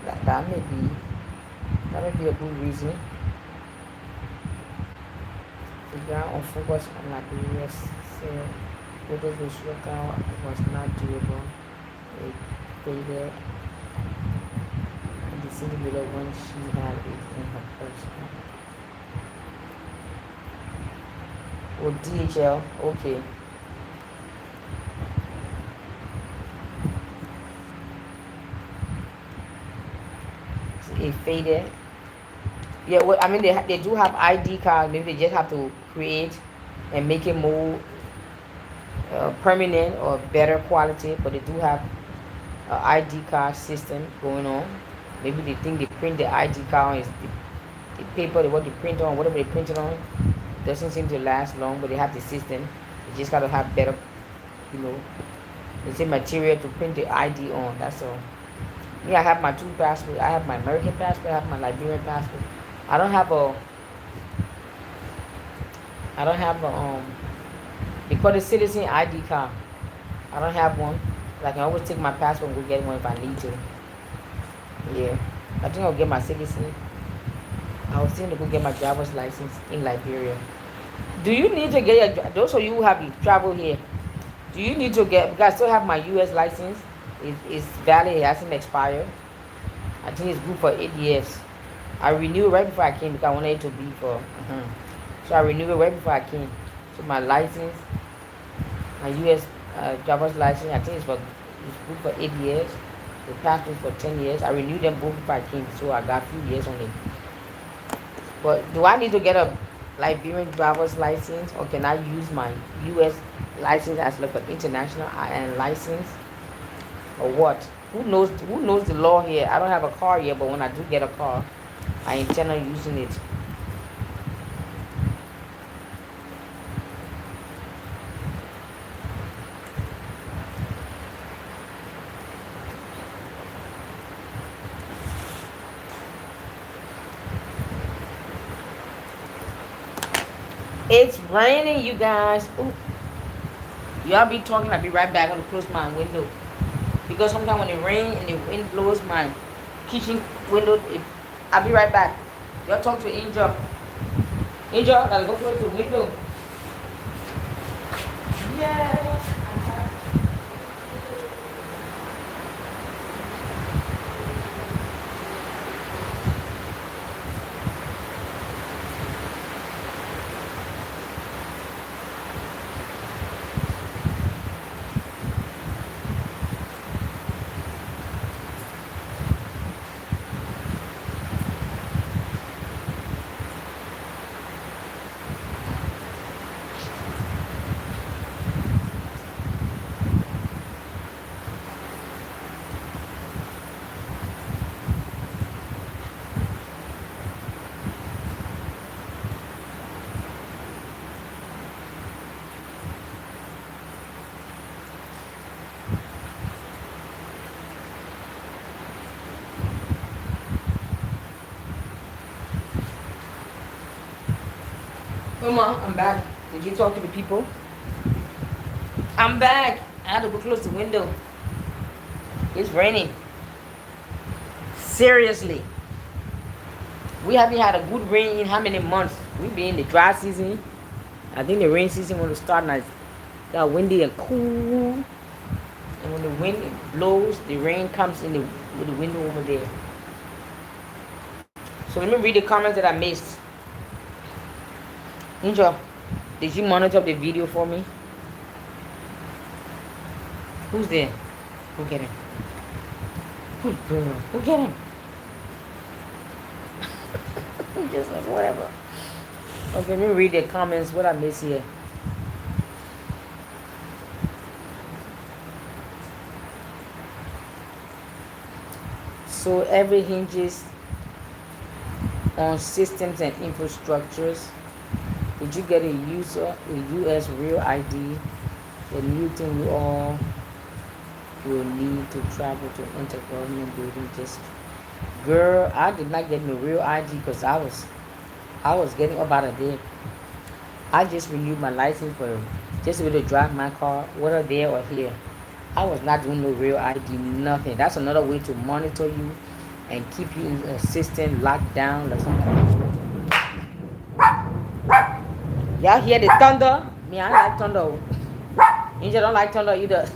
That may be a good reason. The guy on focus on Liberia said whether this workout was not doable. It faded and the city below when she had it in her purse. Or DHL, okay. it faded. Yeah, well, I mean they do have ID card. Maybe they just have to create and make it more permanent or better quality. But they do have a ID card system going on. Maybe they think they print the ID card on is the paper, what they print on, whatever they print it on, doesn't seem to last long. But they have the system. They just gotta have better, you know, the same material to print the ID on. That's all. Me, I have my two passports. I have my American passport. I have my Liberian passport. I don't have a. I don't have a. They call it citizen ID card. I don't have one. But I can always take my passport and go get one if I need to. Yeah, I think I'll get my citizen. I was thinking to go get my driver's license in Liberia. Do you need to get your? Those of you who have travel here, do you need to get? Because I still have my U.S. license. It's valid. It hasn't expired. I think it's good for 8 years. I renewed right before I came because I wanted it to be for. So I renewed it right before I came. So my license, my U.S. Driver's license, I think it's good for 8 years. The passport for 10 years. I renewed them both before I came, so I got a few years on it. But do I need to get a Liberian driver's license, or can I use my U.S. license as like an international license, or what? Who knows? Who knows the law here? I don't have a car yet, but when I do get a car, I intend on using it. It's raining, you guys. Ooh. Y'all be talking. I'll be right back. I'm gonna close my window because sometimes when it rains and the wind blows my kitchen window, I'll be right back. Y'all talk to Angel. Angel, I gotta go close the window. Yeah. Come on, I'm back. Did you talk to the people? I'm back. I had to go close the window. It's raining. Seriously. We haven't had a good rain in how many months? We've been in the dry season. I think the rain season will start now. It's got windy and cool. And when the wind blows, the rain comes in with the window over there. So let me read the comments that I missed. Angel, did you monitor the video for me? Who's there? Go get him. Good girl. Go get him. Just like whatever. Okay, let me read the comments. What I miss here. So every hinges on systems and infrastructures. Did you get a US real ID? The new thing you all will need to travel to enter government building. Just girl, I did not get my real ID because I was getting up out of there. I just renewed my license for just to be able to drive my car, whether there or here. I was not doing no real ID, nothing. That's another way to monitor you and keep you in a system locked down or something. Y'all hear the thunder? Me, I like thunder. Angel don't like thunder either.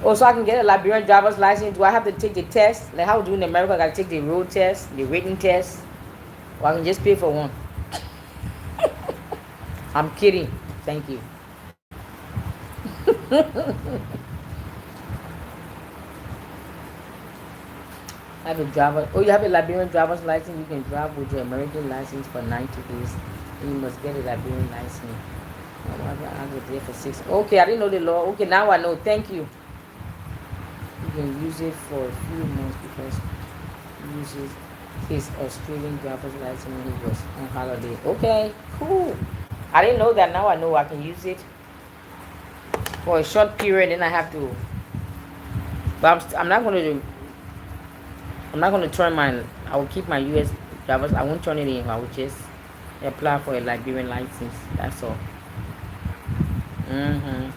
Oh, so I can get a Liberian driver's license. Do I have to take the test? Like how we do in America, I gotta take the road test, the written test. Or I can just pay for one. I'm kidding. Thank you. Have a driver. Oh, you have a Liberian driver's license. You can drive with your American license for 90 days. And you must get a Liberian license. I was there for 6. Okay, I didn't know the law. Okay, now I know. Thank you. You can use it for a few months because he uses his Australian driver's license when he was on holiday. Okay, cool. I didn't know that. Now I know I can use it for a short period. Then I have to. But I'm not going to do. I'm not going to turn my. I will keep my U.S. driver's. I won't turn it in. I will just apply for a Liberian license. That's all. Mm-hmm.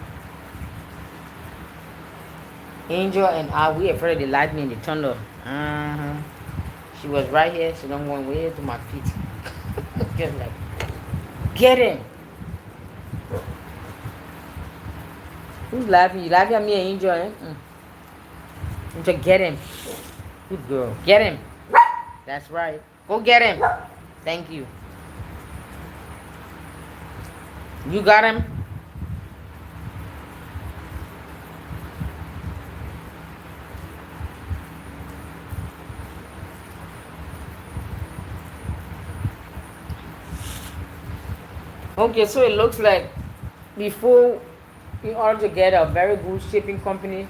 Angel and I, we afraid of the lightning, the thunder. Mm-hmm. She was right here. She don't want way to my feet. Just like, get him. Who's laughing? You laughing at me, Angel? Eh? Angel, get him. Good girl. Get him. That's right. Go get him. Thank you. You got him? Okay, so it looks like before, in order to get a very good shipping company,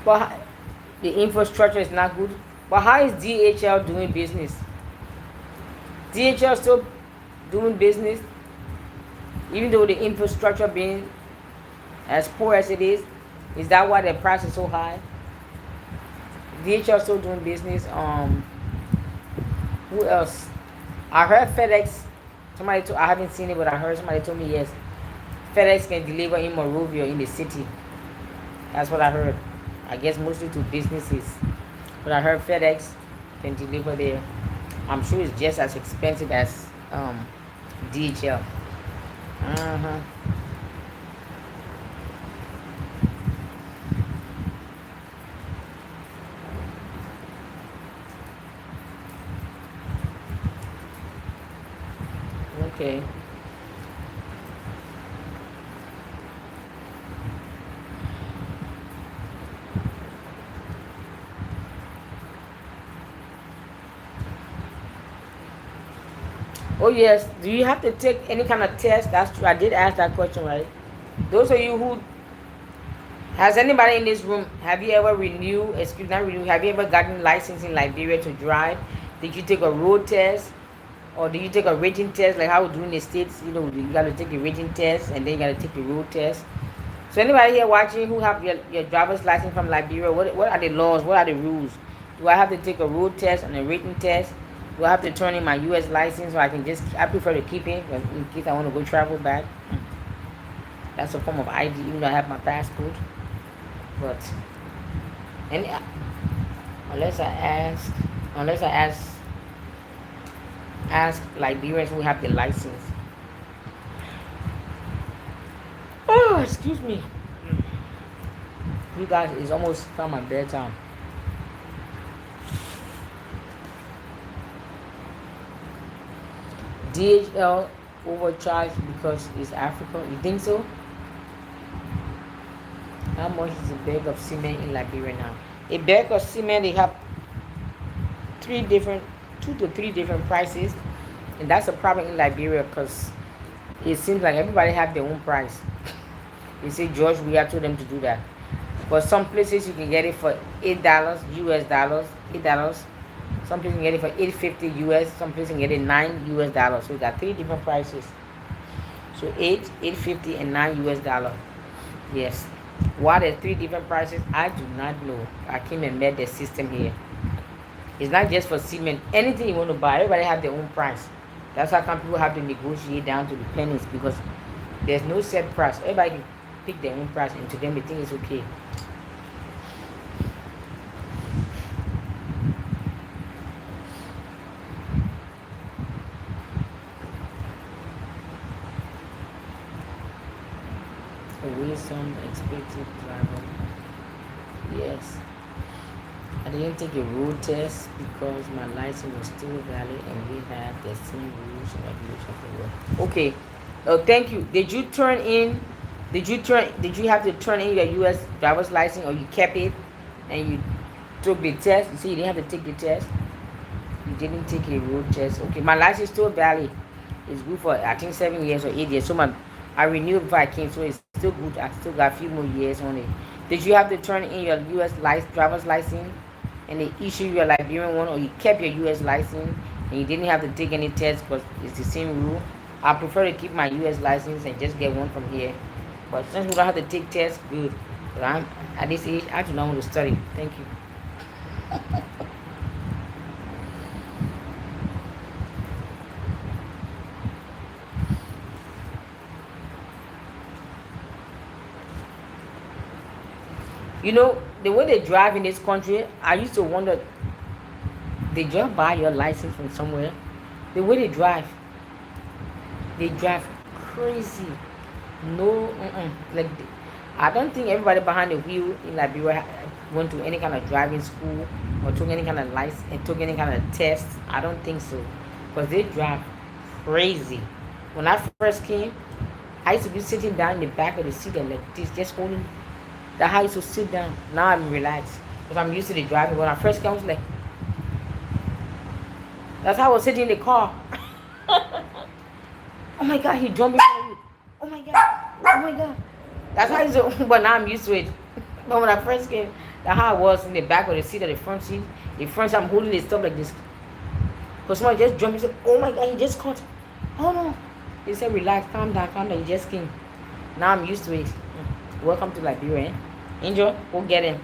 but the infrastructure is not good. But how is DHL doing business? DHL still doing business, even though the infrastructure being as poor as it is. Is that why the price is so high? DHL still doing business. Who else? I heard FedEx. Somebody told, I haven't seen it, but I heard somebody told me yes. FedEx can deliver in Monrovia in the city. That's what I heard. I guess mostly to businesses. But I heard FedEx can deliver there. I'm sure it's just as expensive as DHL. Uh-huh. Okay. Oh yes. Do you have to take any kind of test? That's true. I did ask that question, right? Those of you who has anybody in this room, have you ever renewed, excuse not renewed, have you ever gotten license in Liberia to drive? Did you take a road test? Or do you take a written test like how we do in the States? You know, you gotta take the written test and then you gotta take the road test. So anybody here watching who have your driver's license from Liberia, what are the laws? What are the rules? Do I have to take a road test and a written test? Do I have to turn in my U.S. license so I can just, I prefer to keep it in case I want to go travel back. That's a form of ID, even though I have my passport. But, any, unless I ask Liberians who have the license. Oh, excuse me. You guys, it's almost time my bedtime. DHL overcharged because it's Africa. You think so? How much is a bag of cement in Liberia now? A bag of cement, they have two to three different prices, and that's a problem in Liberia because it seems like everybody have their own price. They say George, we have told them to do that, but some places you can get it for $8 US dollars, $8. Some places you can get it for $8.50 US. Some places you can get it $9 US dollars. So we got three different prices. So $8.50, and $9 US dollars. Yes. Why there's three different prices, I do not know. I came and met the system here. It's not just for cement. Anything you want to buy, everybody have their own price. That's how come people have to negotiate down to the pennies because there's no set price. Everybody can pick their own price, and to them they think it's okay. Away some expected driver. Yes. I didn't take a road test because my license was still valid and we had the same rules and regulations for work. Okay. Thank you. Did Did you have to turn in your U.S. driver's license, or you kept it and you took the test? You see, you didn't have to take the test. You didn't take a road test. Okay, my license still valid. It's good for I think 7 years or 8 years. So I renewed before I came, so it's still good. I still got a few more years on it. Did you have to turn in your U.S. driver's license and they issue you a Liberian one, or you kept your U.S. license and you didn't have to take any tests because it's the same rule? I prefer to keep my U.S. license and just get one from here. But since we don't have to take tests, good. But I'm at this age, I do not want to study. Thank you. You know, the way they drive in this country, I used to wonder, they just buy your license from somewhere. The way they drive crazy. No, like I don't think everybody behind the wheel in Liberia went to any kind of driving school or took any kind of license and took any kind of test. I don't think so, because they drive crazy. When I first came, I used to be sitting down in the back of the seat and like this, just holding. That's how I used to sit down. Now I'm relaxed because I'm used to the driving. When I first came, I was like, that's how I was sitting in the car. Oh my God, he jumped before you. Oh my God. Oh my God. That's how I used to, but now I'm used to it. But when I first came, that's how I was in the back of the seat, or the front seat. The front seat, I'm holding the stuff like this. Because someone just jumped and said, oh my God, he just caught. Oh no. He said, relax, calm down, calm down. He just came. Now I'm used to it. Welcome to Liberia. Angel, go get him.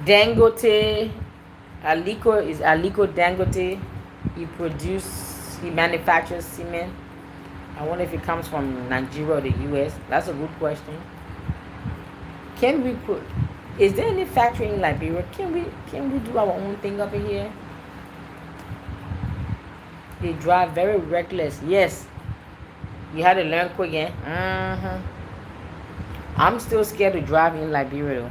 Dangote, Aliko Dangote. He manufactures cement. I wonder if it comes from Nigeria or the US. That's a good question. Can we put? Is there any factory in Liberia? Can we do our own thing over here? They drive very reckless. Yes, you had to learn quick, eh? I'm still scared to drive in Liberia though.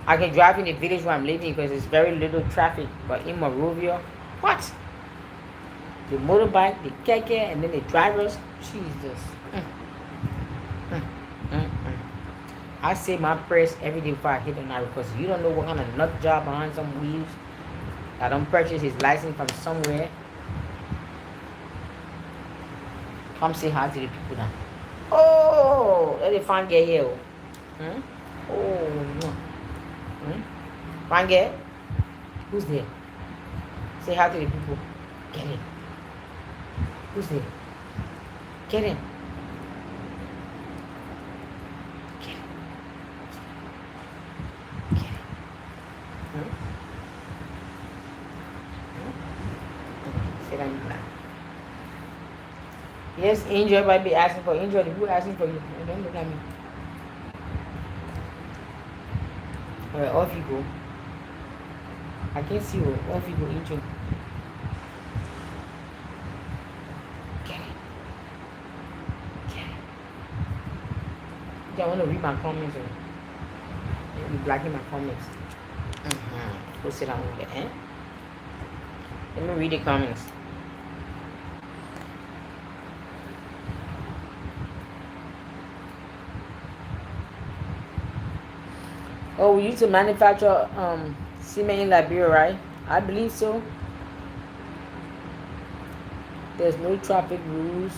I can drive in the village where I'm living because there's very little traffic. But in Monrovia, what? The motorbike, the keke, and then the drivers. Jesus. Mm, mm. I say my prayers every day before I hit the night, because you don't know what kind of nut job behind some wheels. I don't purchase his license from somewhere. Come say hi to the people now. Oh, let the fan get here. Hmm? Oh, no. Fange, who's there? Say hi to the people. Get in. Who's there? Get in. Get in. Get in. Sit down now. Yes, Angel might be asking for Angel. The people asking for you. Don't look at me. Alright, off you go. I can't see you. Off you go, Angel. Get it. Get it. I want to read my comments. You're blocking my comments. Go sit down over there, eh? Let me read the comments. Oh, we used to manufacture cement in Liberia, right? I believe so. There's no traffic rules,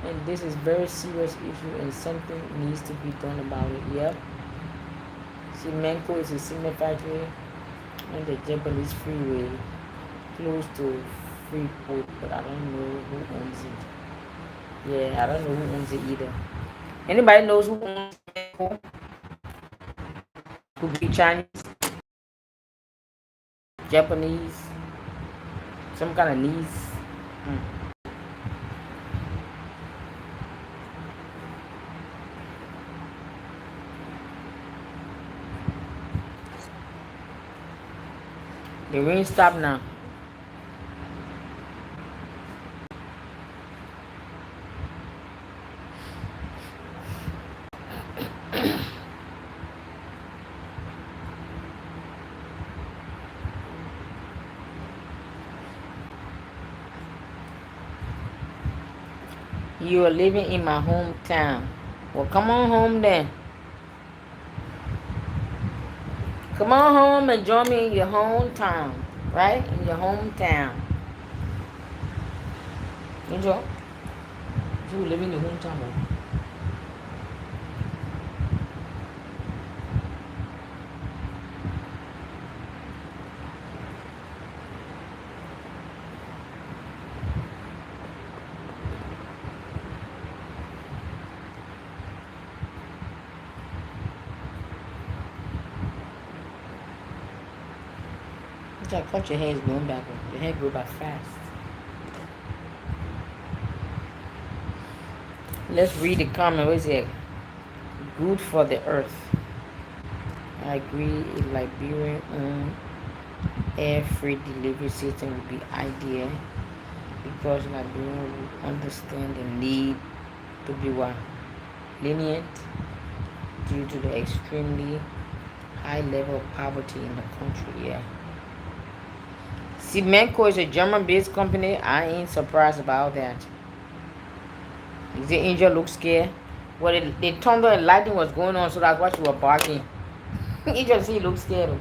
and this is very serious issue, and something needs to be done about it. Yep. Cemenco is a cement factory on the Japanese freeway, close to Freeport, but I don't know who owns it. Yeah, I don't know who owns it either. Anybody knows who owns Cemenco? Could be Chinese, Japanese, some kind of niece. The rain stopped now. You are living in my hometown. Well, come on home then. Come on home and join me in your hometown. Right? In your hometown. Enjoy. You live in your hometown. Man. I thought your hair is going backward. Your hair grew back fast. Let's read the comment. What is it? Good for the earth. I agree. A Liberian air-free delivery system would be ideal because Liberians would understand the need to be what? Lenient due to the extremely high level of poverty in the country. Yeah. Cemenco is a German-based company. I ain't surprised about that. The angel looked scared. Well, the thunder and lightning was going on, so that's why she was barking. Angel see looked scared.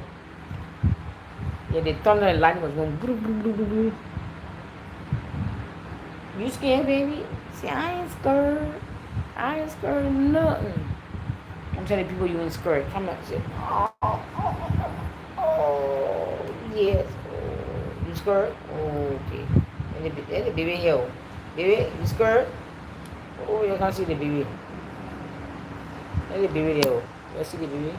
Yeah, the thunder and lightning was going. Boo, boo, boo, boo, boo. You scared, baby? See, I ain't scared. I ain't scared of nothing. I'm telling people you ain't scared. Come on, say, oh, yes. Oh, you scared? Oh, okay. And the baby here. Baby, you scared? Oh, you can't see the baby. Let the baby there. Let's see the baby.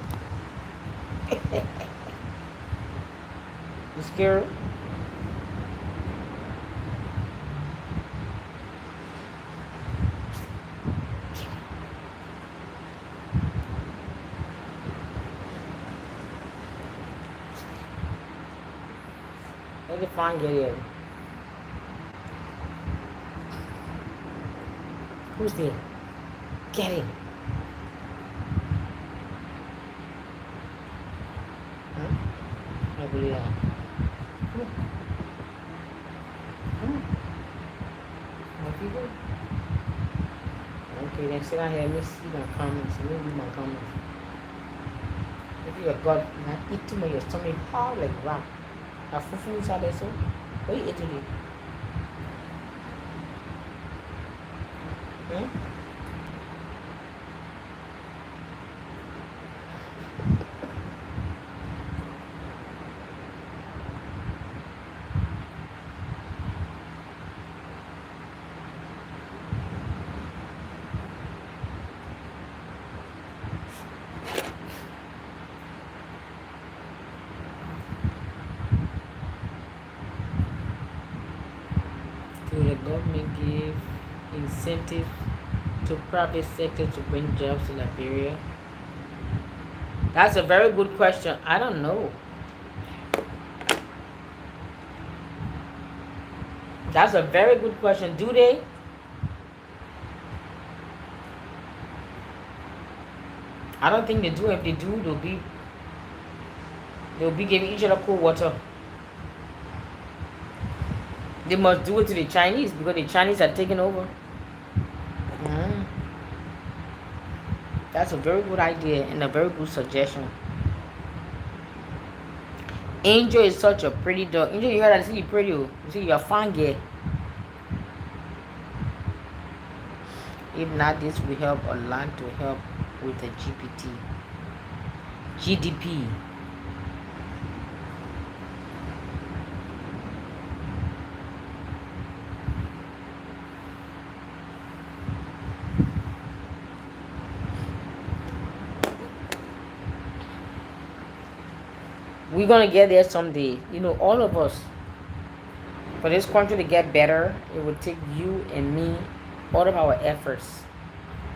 You scared? Let the fan get here. Who's there? Get him. Huh? I believe that. My people? Okay, then sit down here. Let me see my comments. Let me read my comments. If you got not eat too much, your stomach hard like rock. Have fufu inside there, so what you eat today? Will the government give incentive to private sector to bring jobs to Liberia? That's a very good question. I don't know. That's a very good question. Do they? I don't think they do. If they do, they'll be giving each other cold water. They must do it to the Chinese because the Chinese are taking over. That's a very good idea and a very good suggestion. Angel is such a pretty dog. Angel, you heard that? See, you pretty. You see, you're a fine girl. If not, this will help a lot to help with the GDP. We're gonna get there someday. You know, all of us. For this country to get better, it would take you and me, all of our efforts,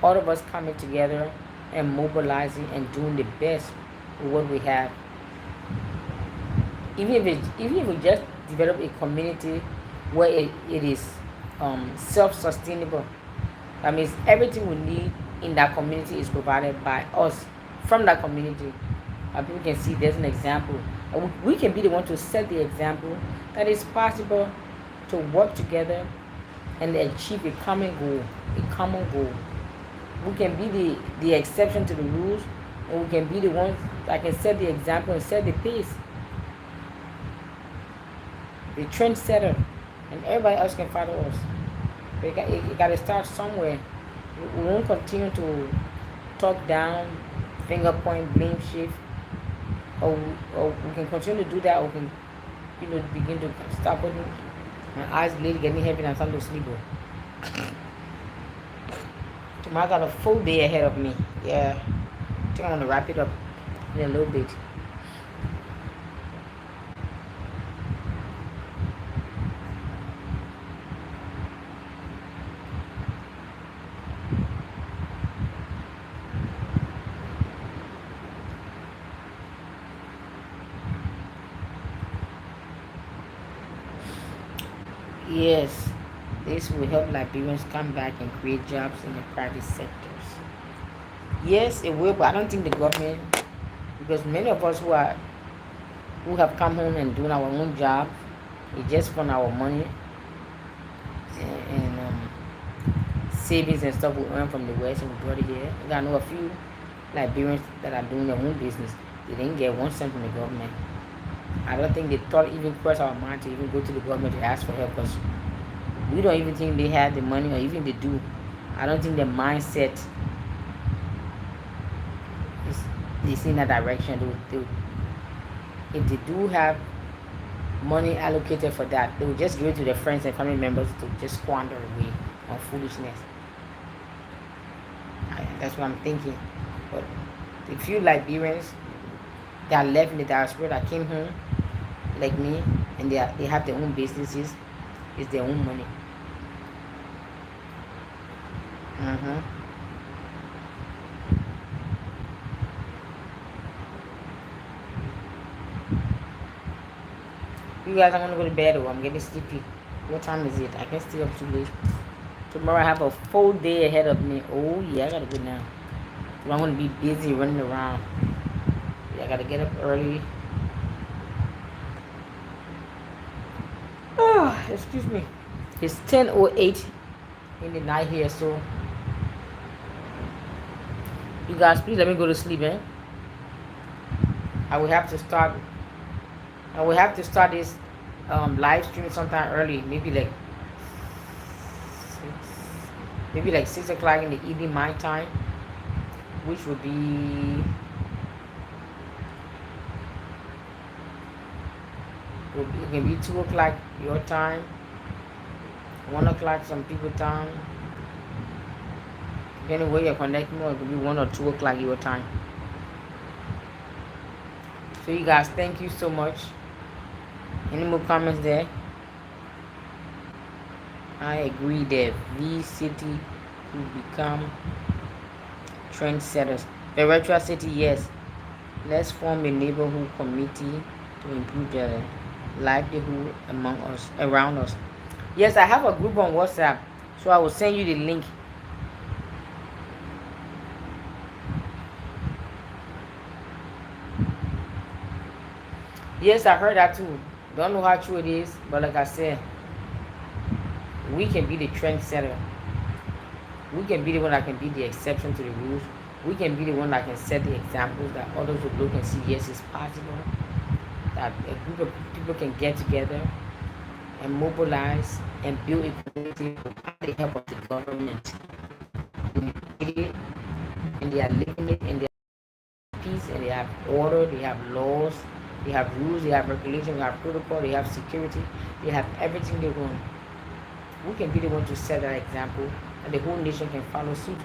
all of us coming together and mobilizing and doing the best with what we have. Even if we just develop a community where it is self-sustainable, that means everything we need in that community is provided by us from that community. People can see there's an example. We can be the one to set the example that it's possible to work together and achieve a common goal. A common goal. We can be the exception to the rules, and we can be the ones that can set the example and set the pace. The trendsetter, and everybody else can follow us. But it got to start somewhere. We won't continue to talk down, finger point, blame shift, or, or we can continue to do that, or we can, begin to start putting my eyes late, getting heavy, and I'm starting to sleep. Tomorrow I got a full day ahead of me. Yeah, I think I'm gonna wrap it up in a little bit. Yes, this will help Liberians come back and create jobs in the private sectors. Yes, it will, but I don't think the government, because many of us who have come home and doing our own job, we just fund our money and savings and stuff we earn from the West and we brought it here. I know a few Liberians that are doing their own business. They didn't get 1 cent from the government. I don't think they thought even cross our mind to even go to the government to ask for help, because we don't even think they have the money, or even they do. I don't think their mindset is in that direction. If they do have money allocated for that, they will just give it to their friends and family members to just squander away on foolishness. That's what I'm thinking. But the few Liberians that left in the diaspora that came home, like me, and they have their own businesses, it's their own money. You guys, I'm gonna go to bed, or I'm getting sleepy. What time is it? I can't stay up too late. Tomorrow I have a full day ahead of me. Oh yeah, I gotta go now. I'm gonna be busy running around. Yeah, I gotta get up early. Oh, excuse me. It's 10:08 in the night here, so you guys, please let me go to sleep, eh? I will have to start this live stream sometime early, maybe like 6 o'clock in the evening my time, which would be it can be 2 o'clock your time, 1 o'clock some people time. Depending where you're connecting, or it could be 1 or 2 o'clock your time. So you guys, thank you so much. Any more comments there? I agree that V City will become trendsetters. The retro city, yes. Let's form a neighborhood committee to improve the livelihood among us, around us. Yes, I have a group on WhatsApp, so I will send you the link. Yes, I heard that too. Don't know how true it is, but like I said, we can be the trendsetter. We can be the one that can be the exception to the rules. We can be the one that can set the examples that others will look and see, yes, it's possible. That a group of people can get together and mobilize and build a community without the help of the government. And they are living it, and they have peace, and they have order, they have laws, they have rules, they have regulations, they have protocol, they have security, they have everything they want. We can be the one to set that example, and the whole nation can follow suit.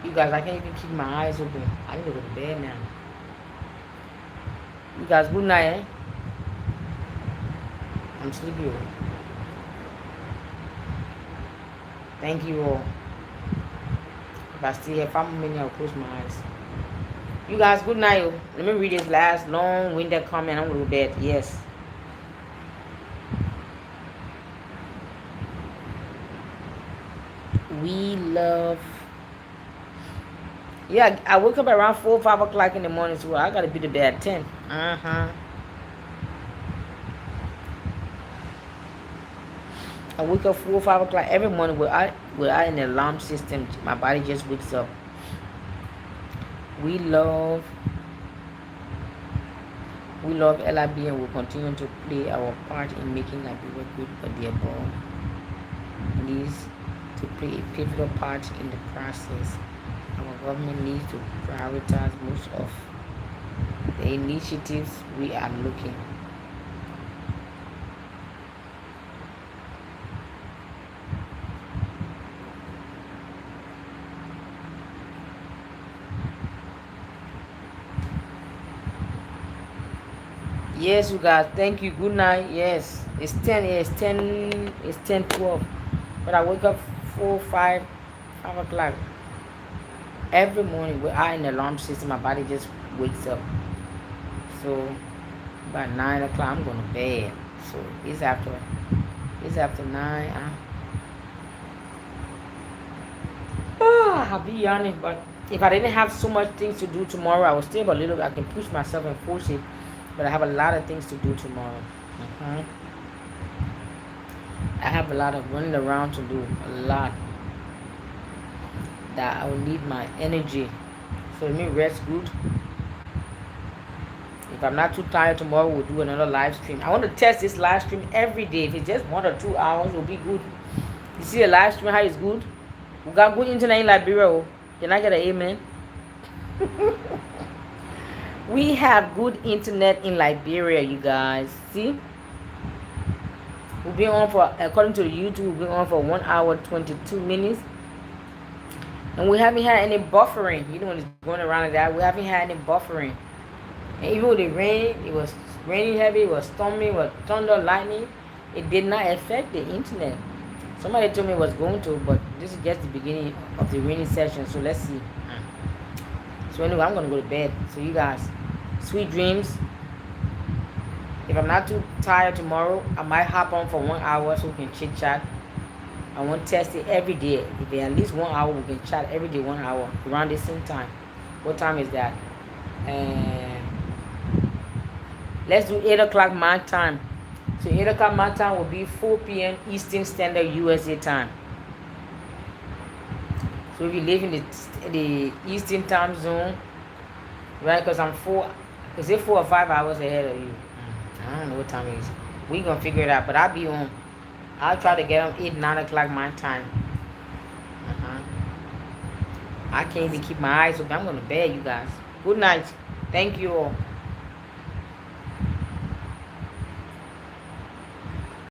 You guys, I can't even keep my eyes open. I need to go to bed now. You guys, good night, eh? I'm sleepy. Thank you all. If I stay here 5 minutes, I'll close my eyes. You guys, good night. Let me read this last long-winded comment. I'm going to go to bed. Yes. We love. Yeah, I woke up around 4 or 5 o'clock in the morning, so I got to be to bed at 10. I wake up 4 or 5 o'clock every morning without an alarm system. My body just wakes up. We love we love LIB and will continue to play our part in making Liberia good, but the above needs to play a pivotal part in the process. Our government needs to prioritize most of the initiatives we are looking. Yes, you guys. Thank you. Good night. Yes, it's 10. Yeah, it's 10. It's 10:12. But I wake up 5 o'clock every morning. Without an alarm system, my body just wakes up. So about 9 o'clock, I'm going to bed. So it's after 9. I'll be yawning, but if I didn't have so much things to do tomorrow, I would stay up a little bit. I can push myself and force it, but I have a lot of things to do tomorrow. I have a lot of running around to do, a lot that I will need my energy. So let me rest good. If I'm not too tired tomorrow, we'll do another live stream. I want to test this live stream every day. If it's just 1 or 2 hours, it'll be good. You see the live stream, how it's good? We got good internet in Liberia. Can I get an amen? We have good internet in Liberia, you guys. See? We've been on for, according to the YouTube, we've been on for 1 hour, 22 minutes. And we haven't had any buffering. You know when it's going around like that, we haven't had any buffering. And even with the rain, it was raining heavy, it was storming, it was thunder, lightning. It did not affect the internet. Somebody told me it was going to, but this is just the beginning of the rainy session, so let's see. So anyway, I'm going to go to bed. So you guys, sweet dreams. If I'm not too tired tomorrow, I might hop on for 1 hour so we can chit chat. I want to test it every day. If it's at least 1 hour, we can chat every day 1 hour around the same time. What time is that? And let's do 8 o'clock my time. So 8 o'clock my time will be 4 p.m. Eastern Standard USA time. So if you live in the Eastern time zone, right? Because I'm 4 or 5 hours ahead of you. I don't know what time it is. We're going to figure it out. But I'll try to get on 8, 9 o'clock my time. I can't even keep my eyes open. I'm going to bed, you guys. Good night. Thank you all.